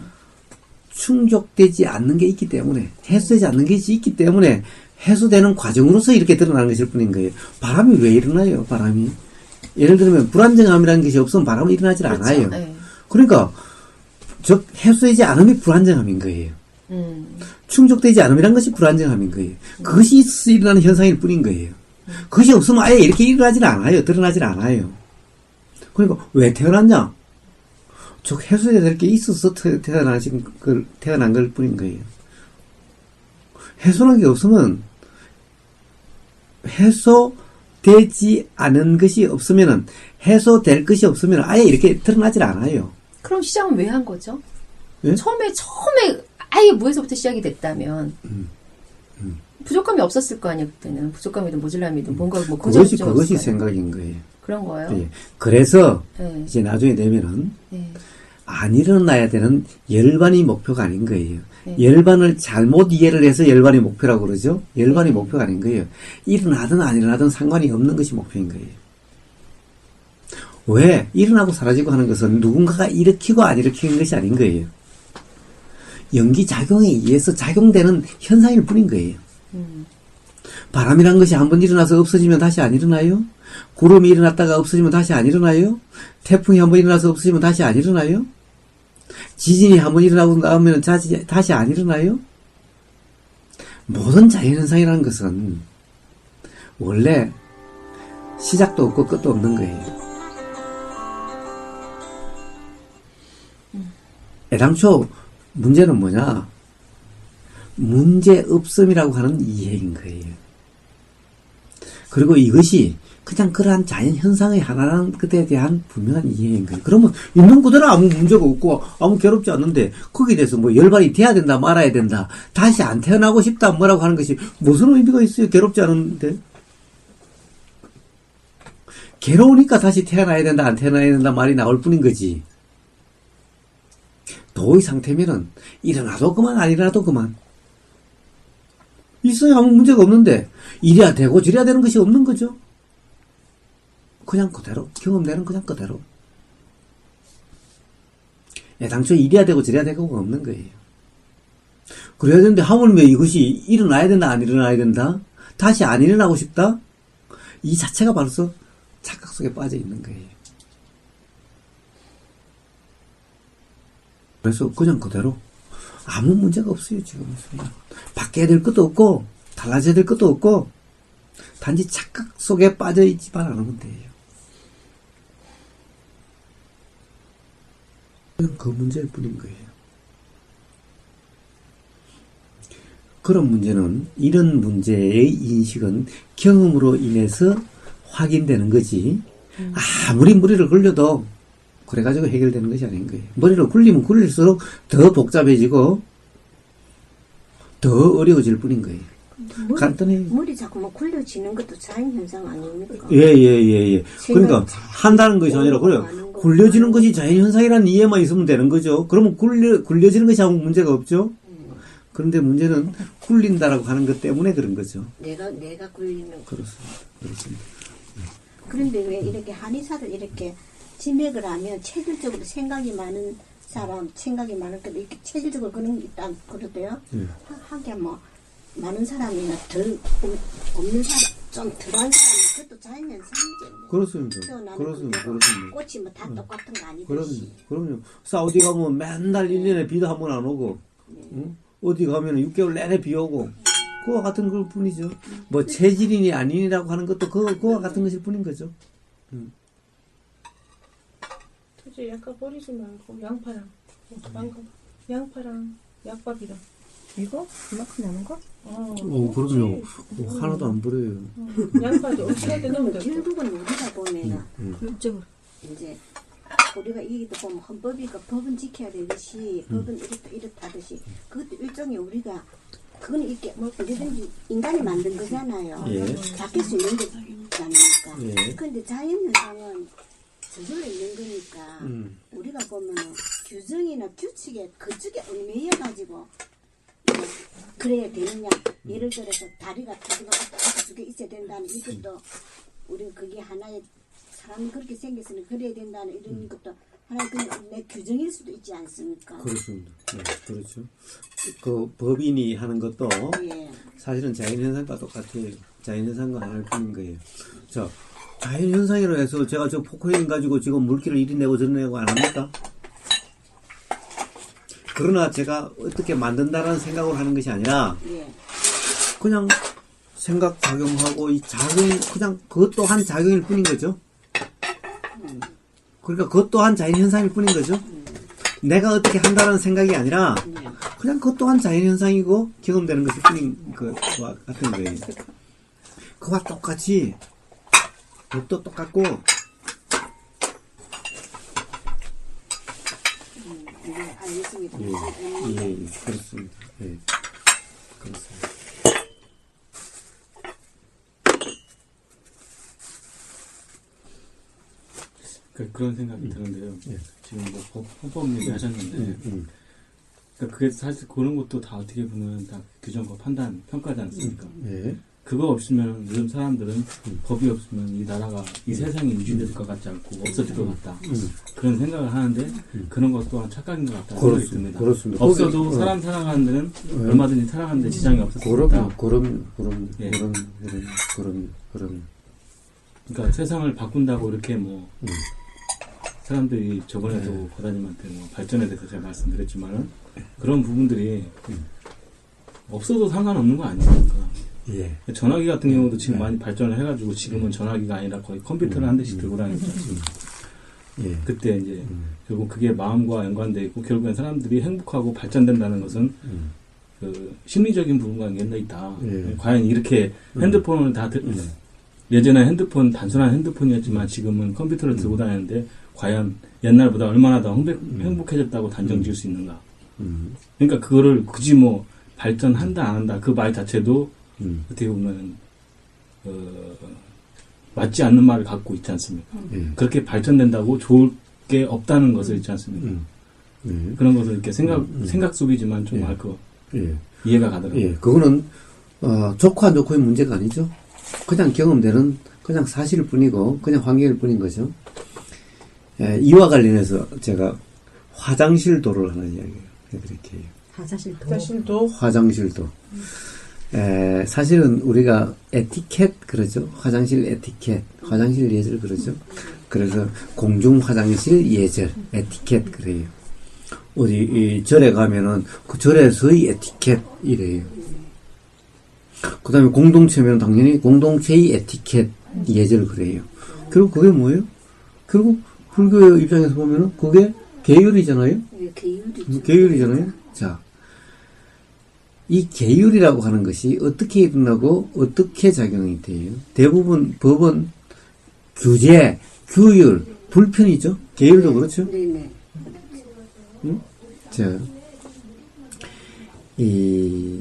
충족되지 않는 게 있기 때문에, 해소되지 않는 것이 있기 때문에 해소되는 과정으로서 이렇게 드러나는 것일 뿐인 거예요. 바람이 왜 일어나요? 바람이. 예를 들면 불안정함이라는 것이 없으면 바람은 일어나질 그렇죠. 않아요. 네. 그러니까 즉 해소되지 않음이 불안정함인 거예요. 충족되지 않음이란 것이 불안정함인 거예요. 그것이 있어서 일어나는 현상일 뿐인 거예요. 그것이 없으면 아예 이렇게 일어나질 않아요. 드러나질 않아요. 그러니까 왜 태어났냐? 즉 해소해야 될 게 있어서 태어난 걸 뿐인 거예요. 해소란 게 없으면 해소되지 않은 것이 없으면은 해소될 것이 없으면 아예 이렇게 드러나질 않아요. 그럼 시작은 왜 한 거죠? 예? 처음에 아예 무에서부터 시작이 됐다면 부족함이 없었을 거 아니에요. 그때는 부족함이든 모질람이든 뭔가 뭐 그것이 생각인 거예요. 그런 거예요. 예. 그래서 네. 이제 나중에 되면은 네. 안 일어나야 되는 열반이 목표가 아닌 거예요. 네. 열반을 잘못 이해를 해서 열반이 목표라고 그러죠. 열반이 목표가 아닌 거예요. 일어나든 안 일어나든 상관이 없는 것이 목표인 거예요. 왜? 일어나고 사라지고 하는 것은 누군가가 일으키고 안 일으키는 것이 아닌 거예요. 연기작용에 의해서 작용되는 현상일 뿐인 거예요. 바람이란 것이 한번 일어나서 없어지면 다시 안 일어나요? 구름이 일어났다가 없어지면 다시 안 일어나요? 태풍이 한번 일어나서 없어지면 다시 안 일어나요? 지진이 한번 일어나고 나면 다시 안 일어나요? 모든 자연현상이라는 것은 원래 시작도 없고 끝도 없는 거예요. 애당초 문제는 뭐냐? 문제 없음이라고 하는 이해인 거예요. 그리고 이것이 그냥 그러한 자연 현상의 하나라는 것에 대한 분명한 이해인 거예요. 그러면 있는 그대로 아무 문제가 없고 아무 괴롭지 않는데 거기에 대해서 뭐 열반이 돼야 된다 말아야 된다 다시 안 태어나고 싶다 뭐라고 하는 것이 무슨 의미가 있어요? 괴롭지 않은데 괴로우니까 다시 태어나야 된다 안 태어나야 된다 말이 나올 뿐인 거지. 도의 상태면은 일어나도 그만 안 일어나도 그만 있어야 아무 문제가 없는데 이래야 되고 저래야 되는 것이 없는 거죠. 그냥 그대로 경험되는 그냥 그대로 애당초 이래야 되고 저래야 되고가 없는 거예요. 그래야 되는데 하물며 이것이 일어나야 된다, 안 일어나야 된다? 다시 안 일어나고 싶다? 이 자체가 바로서 착각 속에 빠져 있는 거예요. 그래서 그냥 그대로 아무 문제가 없어요, 지금. 바뀌어야 될 것도 없고, 달라져야 될 것도 없고, 단지 착각 속에 빠져 있지만 않으면 돼요. 그냥 그 문제일 뿐인 거예요. 그런 문제는, 이런 문제의 인식은 경험으로 인해서 확인되는 거지, 아무리 머리를 굴려도 그래가지고 해결되는 것이 아닌 거예요. 머리를 굴리면 굴릴수록 더 복잡해지고 더 어려워질 뿐인 거예요. 간단해요. 머리 자꾸 막 굴려지는 것도 자연현상 아닙니까? 예. 그러니까 한다는 것이 아니라 그래요. 굴려지는 것이 자연현상이라는 이해만 있으면 되는 거죠. 그러면 굴려지는 것이 아무 문제가 없죠. 그런데 문제는 굴린다라고 하는 것 때문에 그런 거죠. 내가 굴리는 거. 그렇습니다. 그런데 왜 이렇게 한의사를 이렇게 진맥을 하면 체질적으로 생각이 많은 사람, 생각이 많을 때도 이렇게 체질적으로 그런 게 있다 그러대요. 하긴 뭐 많은 사람이나 덜 없는 사람, 좀 덜한 사람은 그것도 자연현상이죠. 그렇습니다. 그렇습니다. 그렇습니다. 꽃이 뭐 다 똑같은 거 아니듯이. 그럼요. 사우디 가면 맨날 1년에 비도 한 번 안 오고, 응? 어디 가면 6개월 내내 비 오고, 그와 같은 걸 뿐이죠. 뭐 체질이니 아니니라고 하는 것도 그와 같은 것일 뿐인 거죠. 토지 약간 버리지 말고 양파랑 약밥이랑 이거 그만큼 남은 거? 그럼요. 하나도 안 버려요. 양파도 어떻게 때 넣으면 되고. 결국은 우리가 보면은 그쪽으로. 이제 우리가 이기도 보면 헌법이니까 법은 지켜야 되듯이 법은 이렇다듯이 그것도 일종의 우리가 그거는 이렇게 뭐 언제든지 인간이 만든 거잖아요. 예. 바뀔 수 있는 거잖아요. 예. 그런데 자연현상은 저절로 있는 거니까 우리가 보면은 규정이나 규칙에 그쪽에 얽매여가지고 그래야 되느냐. 예를 들어서 다리가 두 개 있어야 된다는 이것도 우리는 그게 하나의 사람이 그렇게 생겼으니 그래야 된다는 이런 것도 하나의 내 규정일 수도 있지 않습니까? 그렇습니다. 네, 그렇죠. 그 법인이 하는 것도 예. 사실은 자연현상과 똑같아요. 자연현상과 하나일 뿐인 거예요. 자, 자연현상이라 해서 제가 저 포크레인 가지고 지금 물기를 이리 내고 저리 내고 안 합니까? 그러나 제가 어떻게 만든다라는 생각을 하는 것이 아니라 예. 그냥 생각 작용하고 이 작용 그냥 그것 또한 작용일 뿐인 거죠. 그러니까 그것 또한 자연현상일 뿐인 거죠. 내가 어떻게 한다는 생각이 아니라 그냥 그것 또한 자연현상이고 경험되는 것일 뿐인 것과 같은 거예요. 그와 똑같이 법도 똑같고 알겠습니다. 예, 그렇습니다. 예, 그렇습니다. 그런 생각이 드는데요. 예. 지금 뭐 헌법 얘기 하셨는데, 그러니까 그게 사실 그런 것도 다 어떻게 보면 다 규정과 판단, 평가지 않습니까? 예. 그거 없으면 요즘 사람들은 법이 없으면 이 나라가 이 세상이 유지될 것 같지 않고 없어질 것 같다. 그런 생각을 하는데 그런 것 또한 착각인 것 같다는 생각이 듭니다. 그렇습니다. 없어도 사람 살아가는 데는 얼마든지 살아가는 데 지장이 없을 수 있다. 그럼. 그러니까 세상을 바꾼다고 이렇게 뭐 사람들이 저번에도 고다님한테 뭐 발전에 대해서 제가 말씀드렸지만은 그런 부분들이 없어도 상관없는 거 아닙니까? 예. 전화기 같은 경우도 지금 많이 발전을 해가지고 지금은 전화기가 아니라 거의 컴퓨터를 한 대씩 들고 다니죠. 예. 그때 이제 결국 그게 마음과 연관되어 있고 결국엔 사람들이 행복하고 발전된다는 것은 그 심리적인 부분과 연관되어 있다. 예. 과연 이렇게 핸드폰을 예전에 핸드폰 단순한 핸드폰이었지만 지금은 컴퓨터를 들고 다니는데 과연 옛날보다 얼마나 더 행복해졌다고 단정 지을 수 있는가. 그러니까 그거를 굳이 뭐 발전한다 안 한다 그 말 자체도 어떻게 보면 맞지 않는 말을 갖고 있지 않습니까? 그렇게 발전된다고 좋을 게 없다는 것을 있지 않습니까? 그런 것을 이렇게 생각 속이지만 좀 알 거 이해가 가더라고요. 예, 그거는 좋고 안 좋고의 문제가 아니죠. 그냥 경험되는 그냥 사실일 뿐이고 그냥 환경일 뿐인 거죠. 예, 이와 관련해서 제가 화장실도를 하는 이야기예요. 그렇게 해요. 화장실도. 화장실도. 사실은 우리가 에티켓 그러죠. 화장실 에티켓, 화장실 예절 그러죠. 그래서 공중 화장실 예절, 에티켓 그래요. 어디 이 절에 가면은 그 절에서의 에티켓 이래요. 그 다음에 공동체면 당연히 공동체의 에티켓 예절 그래요. 결국 그게 뭐예요? 결국 불교 입장에서 보면은 그게 계율이잖아요. 계율이잖아요. 자, 이 계율이라고 하는 것이 어떻게 일어나고 어떻게 작용이 돼요? 대부분 법은 규제, 규율, 불편이죠. 계율도 그렇죠. 네네. 응? 자, 이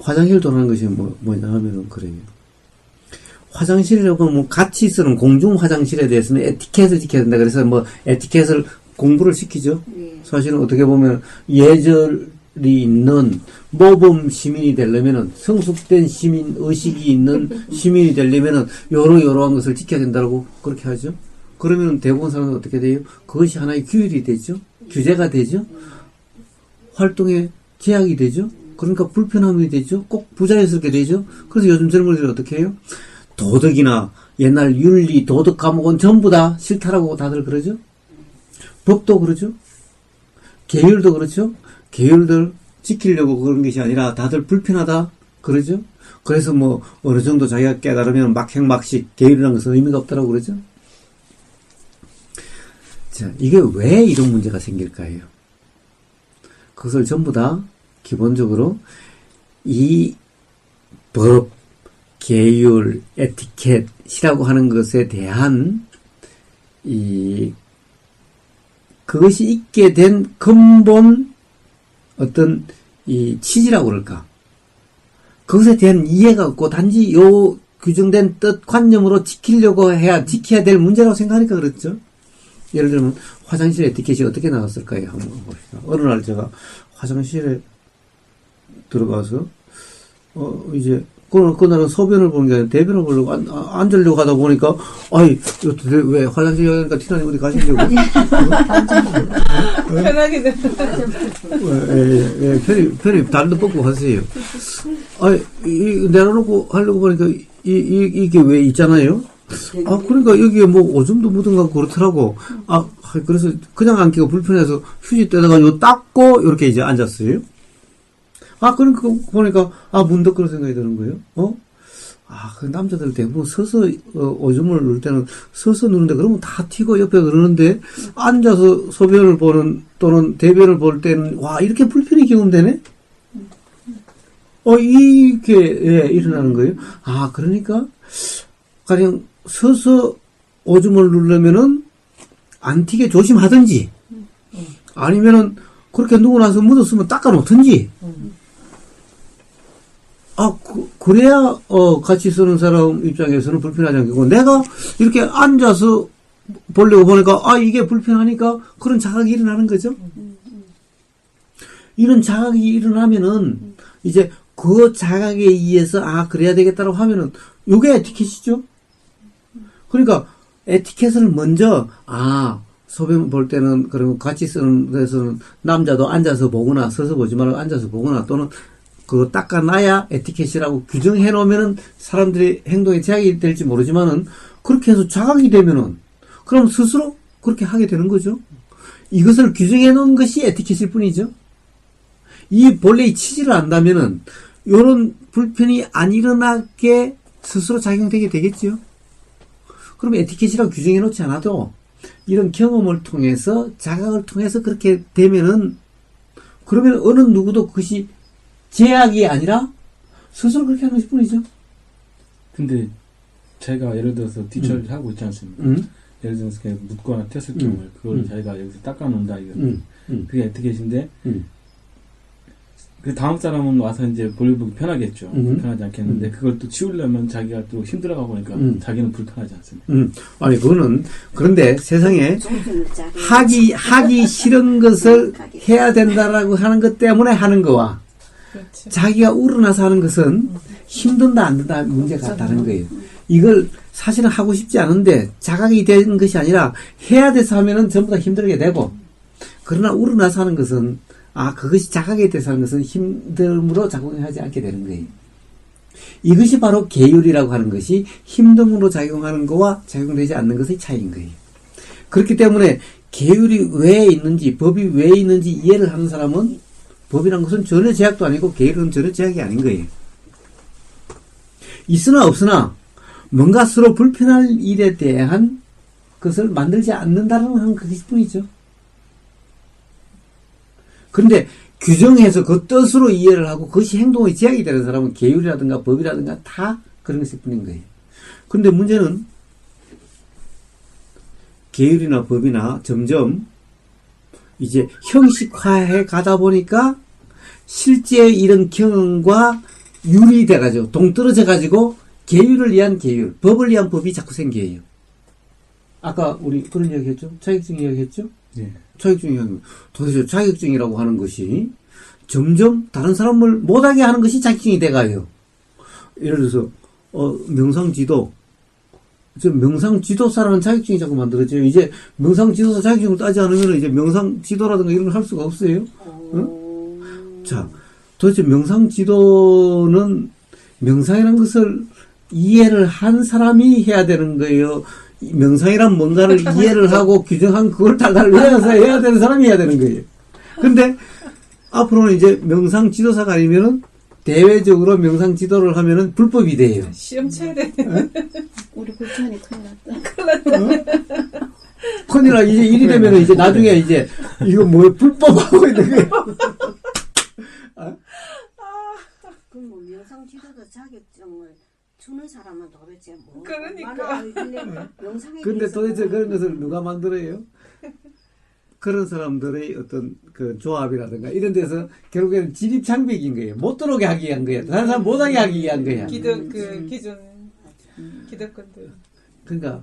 화장실 도라는 것이 뭐냐 하면은 그래요. 화장실이라고 뭐 같이 쓰는 공중 화장실에 대해서는 에티켓을 지켜야 된다. 그래서 뭐 에티켓을 공부를 시키죠. 네. 사실은 어떻게 보면 예절이 있는 모범 시민이 되려면은 성숙된 시민 의식이 있는 시민이 되려면은 요러한 것을 지켜야 된다고 그렇게 하죠. 그러면 대부분 사람은 어떻게 돼요? 그것이 하나의 규율이 되죠. 규제가 되죠. 활동에 제약이 되죠. 그러니까 불편함이 되죠. 꼭 부자연스럽게 되죠. 그래서 요즘 젊은이들이 어떻게 해요? 도덕이나 옛날 윤리, 도덕 과목은 전부 다 싫다라고 다들 그러죠. 법도 그러죠. 계율도 그렇죠. 계율들 지키려고 그런 것이 아니라 다들 불편하다 그러죠. 그래서 뭐 어느 정도 자기가 깨달으면 막행막식 계율이라는 것은 의미가 없다라고 그러죠. 자, 이게 왜 이런 문제가 생길까요? 그것을 전부 다 기본적으로 이 법, 계율, 에티켓이라고 하는 것에 대한 그것이 있게 된 근본 어떤 이 취지라고 그럴까? 그것에 대한 이해가 없고 단지 요 규정된 뜻 관념으로 지켜야 될 문제라고 생각하니까 그렇죠. 예를 들면 화장실 에티켓이 어떻게 나왔을까요? 한번 봅시다. 어느 날 제가 화장실에 들어가서 이제 그날은 소변을 보는 게 아니라 대변을 보려고 앉으려고 하다 보니까 아이 왜 화장실 가니까 티나니 어디 가시려고 편하게 돼. 편히 달도 뽑고 하세요. 아이 내려놓고 하려고 보니까 이게 왜 있잖아요. 아 그러니까 여기에 뭐 오줌도 묻은 것 같고 그렇더라고. 그래서 그냥 앉기가 불편해서 휴지 떼다가 요 닦고 이렇게 이제 앉았어요. 그러니까 보니까 문득 그런 생각이 드는 거예요. 그 남자들 대부분 서서 오줌을 누를 때는 서서 누는데 그러면 다 튀고 옆에 그러는데 앉아서 소변을 보는 또는 대변을 볼 때는 이렇게 불편히 경험되네. 이게 일어나는 거예요. 그러니까 가령 서서 오줌을 누르면은 안 튀게 조심하든지 아니면은 그렇게 누고 나서 묻었으면 닦아 놓든지. 그래야, 같이 쓰는 사람 입장에서는 불편하지 않겠고, 내가 이렇게 앉아서 보려고 보니까, 이게 불편하니까 그런 자각이 일어나는 거죠. 이런 자각이 일어나면은, 이제 그 자각에 의해서, 그래야 되겠다고 하면은, 요게 에티켓이죠. 그러니까, 에티켓을 먼저, 소변 볼 때는, 그러면 같이 쓰는 데서는 남자도 앉아서 보거나, 서서 보지 말고 앉아서 보거나, 또는 그거 닦아놔야 에티켓이라고 규정해 놓으면은 사람들의 행동에 제약이 될지 모르지만은 그렇게 해서 자각이 되면은 그럼 스스로 그렇게 하게 되는 거죠. 이것을 규정해 놓은 것이 에티켓일 뿐이죠. 이 본래의 취지를 안다면은 요런 불편이 안 일어나게 스스로 작용되게 되겠죠. 그럼 에티켓이라고 규정해 놓지 않아도 이런 경험을 통해서 자각을 통해서 그렇게 되면은 그러면 어느 누구도 그것이 제약이 아니라 스스로 그렇게 하는 것일 뿐이죠. 근데 자기가 예를 들어서 뒷처리를 하고 있지 않습니까? 예를 들어서 그냥 묻거나 튀었을 경우에 그걸 자기가 여기서 닦아놓는다 이거. 그게 에티켓인데 그 다음 사람은 와서 이제 보기 편하겠죠. 불편하지 않겠는데 그걸 또 치우려면 자기가 또 힘들어가 보니까 자기는 불편하지 않습니다. 아니 그거는 그런데 세상에 하기 싫은 것을 해야 된다라고 하는 것 때문에 하는 거와 자기가 우러나서 하는 것은 힘든다 안 된다 문제가 다른 거예요. 이걸 사실은 하고 싶지 않은데 자각이 된 것이 아니라 해야 돼서 하면은 전부 다 힘들게 되고, 그러나 우러나서 하는 것은, 그것이 자각이 돼서 하는 것은 힘듦으로 작용하지 않게 되는 거예요. 이것이 바로 계율이라고 하는 것이 힘듦으로 작용하는 것과 작용되지 않는 것의 차이인 거예요. 그렇기 때문에 계율이 왜 있는지, 법이 왜 있는지 이해를 하는 사람은 법이란 것은 전혀 제약도 아니고 계율은 전혀 제약이 아닌 거예요. 있으나 없으나 뭔가 서로 불편할 일에 대한 것을 만들지 않는다는 그것뿐이죠. 그런데 규정해서 그 뜻으로 이해를 하고 그것이 행동의 제약이 되는 사람은 계율이라든가 법이라든가 다 그런 것일 뿐인 거예요. 그런데 문제는 계율이나 법이나 점점 이제 형식화해 가다 보니까 실제 이런 경험과 유리돼가지고 동떨어져가지고 계율을 위한 계율, 법을 위한 법이 자꾸 생겨요. 아까 우리 그런 이야기 했죠? 자격증 이야기 했죠? 네. 자격증 이야기. 도대체 자격증이라고 하는 것이 점점 다른 사람을 못하게 하는 것이 자격증이 돼가요. 예를 들어서 명상지도, 명상지도사라는 자격증이 자꾸 만들어져요. 이제 명상지도사 자격증을 따지 않으면 이제 명상지도라든가 이런 걸 할 수가 없어요. 응? 자, 도대체 명상지도는 명상이라는 것을 이해를 한 사람이 해야 되는 거예요. 명상이란 뭔가를 이해를 하고 규정한 그걸 달달 외워서 해야 되는 사람이 해야 되는 거예요. 근데 앞으로는 이제 명상 지도사가 아니면은 대외적으로 명상 지도를 하면은 불법이 돼요. 시험 쳐야 돼. 우리 골치하니 큰일 났다. 큰일 나. 이제 일이 되면은 이제 나중에 이제 이거 뭐 불법하고 있는 거예요. 그럼 뭐 명상 지도자 자격증을 주는 사람은 도대체 뭐 그러니까. 명상에 근데 대해서 도대체 뭐 그런 것을 누가 만들어요? 그런 사람들의 어떤 그 조합이라든가 이런 데서 결국에는 진입장벽인 거예요. 못 들어오게 하기 위한 거예요. 다른 사람 못하게 하기 위한 거야. 기득 기준 기득권들. 그러니까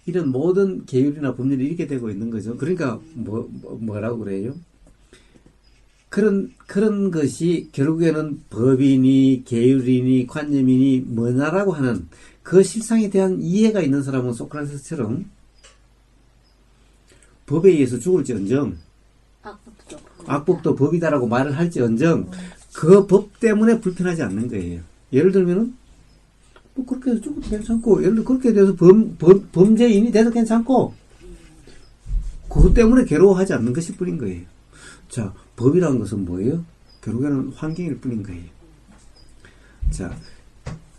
이런 모든 계율이나 법률이 이렇게 되고 있는 거죠. 그러니까 뭐라고 그래요? 그런 것이 결국에는 법이니 계율이니 관념이니 뭐냐라고 하는 그 실상에 대한 이해가 있는 사람은 소크라테스처럼 법에 의해서 죽을지언정 악법도 법이다라고 말을 할지언정 그 법 때문에 불편하지 않는 거예요. 예를 들면은 뭐 그렇게 해서 죽어도 괜찮고, 예를 들어 그렇게 돼서 범죄인이 돼도 괜찮고, 그것 때문에 괴로워하지 않는 것일 뿐인 거예요. 자, 법이라는 것은 뭐예요? 결국에는 환경일 뿐인 거예요. 자,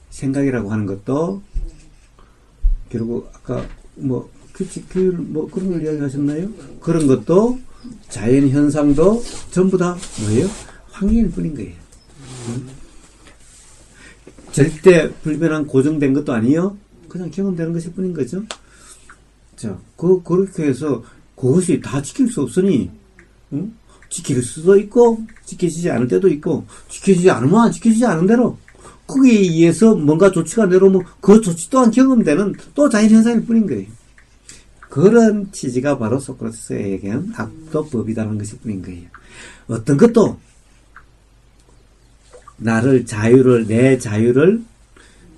생각이라고 하는 것도 결국 아까 뭐 규칙, 규율 뭐 그런 걸 이야기하셨나요? 그런 것도 자연 현상도 전부 다 뭐예요? 환경일 뿐인 거예요. 절대 불변한 고정된 것도 아니요. 그냥 경험되는 것일 뿐인 거죠. 자, 그렇게 해서 그것이 다 지킬 수 없으니, 응? 지킬 수도 있고, 지켜지지 않을 때도 있고, 지켜지지 않으면 지켜지지 않은 대로, 거기에 의해서 뭔가 조치가 내려오면 그 조치 또한 경험되는 또 자연현상일 뿐인 거예요. 그런 취지가 바로 소크라테스가 얘기한 악도 법이라는 것일 뿐인 거예요. 어떤 것도 내 자유를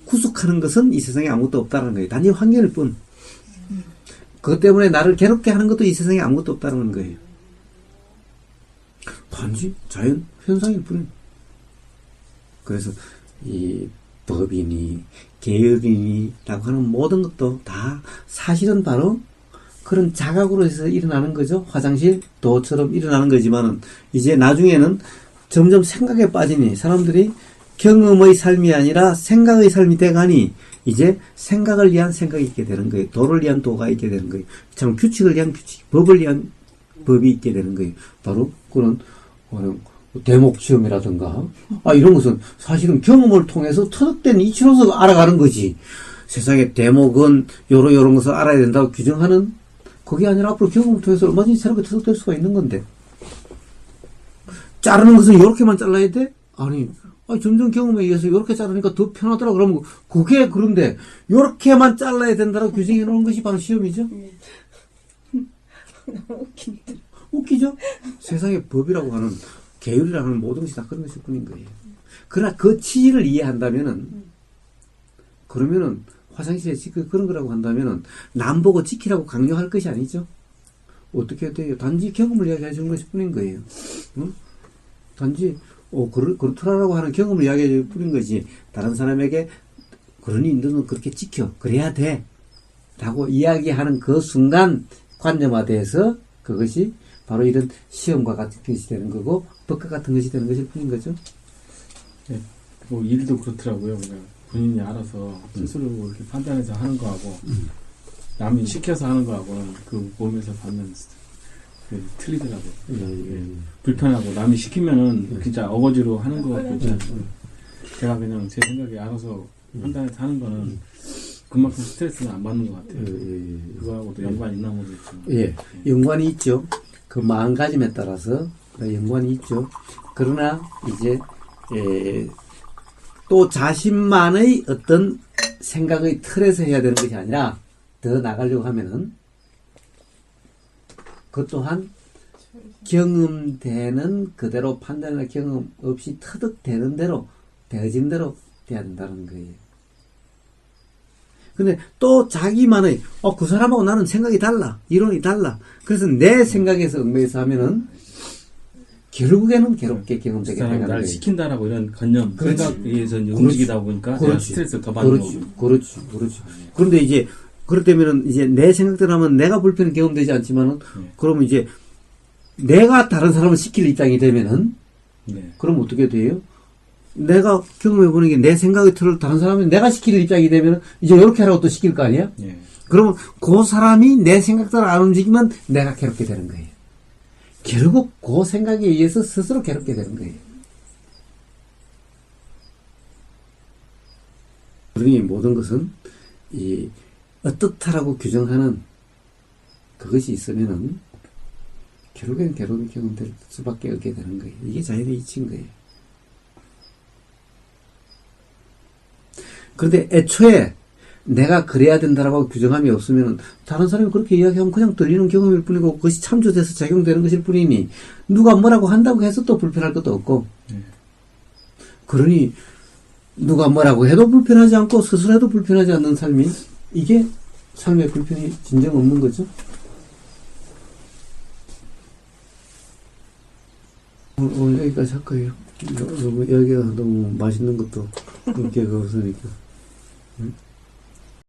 구속하는 것은 이 세상에 아무것도 없다는 거예요. 단지 환경일 뿐. 그것 때문에 나를 괴롭게 하는 것도 이 세상에 아무것도 없다는 거예요. 단지 자연 현상일 뿐. 그래서 이 법이니 계율이니라고 하는 모든 것도 다 사실은 바로 그런 자각으로 해서 일어나는 거죠. 화장실 도처럼 일어나는 거지만은 이제 나중에는 점점 생각에 빠지니 사람들이 경험의 삶이 아니라 생각의 삶이 돼가니 이제 생각을 위한 생각이 있게 되는 거예요. 도를 위한 도가 있게 되는 거예요. 참 규칙을 위한 규칙, 법을 위한 법이 있게 되는 거예요. 바로 그런 대목 시험이라든가 이런 것은 사실은 경험을 통해서 터득된 이치로서 알아가는 거지. 세상에 대목은 요런 것을 알아야 된다고 규정하는 그게 아니라 앞으로 경험을 통해서 얼마든지 새롭게 터득될 수가 있는 건데. 자르는 것은 이렇게만 잘라야 돼? 아니, 점점 경험에 의해서 이렇게 자르니까 더 편하더라. 그러면 그게 그런데 이렇게만 잘라야 된다고 규정해 놓은 것이 바로 시험이죠. 너무 웃긴다. 웃기죠? 세상의 법이라고 하는 계율이라는 모든 것이 다 그런 것일 뿐인 거예요. 그러나 그 취지를 이해한다면은 그러면은 화장실에 지켜 그런 거라고 한다면은 남 보고 지키라고 강요할 것이 아니죠. 어떻게 돼요? 단지 경험을 이야기해 주는 것일 뿐인 거예요. 응? 단지 그렇더라라고 하는 경험을 이야기해 줄 뿐인 거지. 다른 사람에게 그러니 너는 그렇게 지켜 그래야 돼 라고 이야기하는 그 순간 관념화돼서 그것이 바로 이런 시험과 같은 것이 되는 거고 법과 같은 것이 되는 것일 뿐인 거죠. 네. 뭐 일도 그렇더라고요. 그냥 본인이 알아서 스스로 이렇게 판단해서 하는 거하고 남이 시켜서 하는 거하고는 그 몸에서 받는 그 틀리더라고요. 불편하고 남이 시키면은 진짜 어거지로 하는 거 같고 제가 그냥 제 생각에 알아서 판단해서 하는 거는 그만큼 스트레스는 안 받는 것 같아요. 그거하고도 연관이 있나 모르겠지만. 예, 연관이 있죠. 그 마음가짐에 따라서 연관이 있죠. 그러나 이제 또 자신만의 어떤 생각의 틀에서 해야 되는 것이 아니라 더 나가려고 하면은 그 또한 경험되는 그대로 판단이나 경험 없이 터득되는 대로 되어진 대로 돼야 된다는 거예요. 근데 또 자기만의 그 사람하고 나는 생각이 달라 이론이 달라 그래서 내 생각에서 얽매여서 하면은 결국에는 괴롭게 그 경험되게 사람이 되는 날 거예요. 시킨다라고 이런 관념, 그렇지. 생각에 의해서 이제 그렇지. 움직이다 보니까 내가 그렇지. 스트레스를 더 받는 거고. 그렇지. 그런데 이제 그렇다면은 이제 내 생각대로 하면 내가 불편한 경험되지 않지만은 그러면 이제 내가 다른 사람을 시킬 입장이 되면은 네. 그럼 어떻게 돼요? 내가 경험해보는 게 내 생각의 틀을 다른 사람이 내가 시킬 입장이 되면 이제 이렇게 하라고 또 시킬 거 아니야? 네. 그러면 그 사람이 내 생각대로 안 움직이면 내가 괴롭게 되는 거예요. 결국 그 생각에 의해서 스스로 괴롭게 되는 거예요. 그러니 모든 것은 이 어떻다라고 규정하는 그것이 있으면은 결국엔 괴로움이 경험될 수밖에 없게 되는 거예요. 이게 자연의 이치인 거예요. 그런데 애초에 내가 그래야 된다라고 규정함이 없으면 다른 사람이 그렇게 이야기하면 그냥 들리는 경험일 뿐이고 그것이 참조돼서 작용되는 것일 뿐이니 누가 뭐라고 한다고 해서 또 불편할 것도 없고 그러니 누가 뭐라고 해도 불편하지 않고 스스로 해도 불편하지 않는 삶이 이게 삶의 불편이 진정 없는 거죠. 오늘 여기까지 할 거예요. 여기가 너무 맛있는 것도 인기가 없으니까. 응?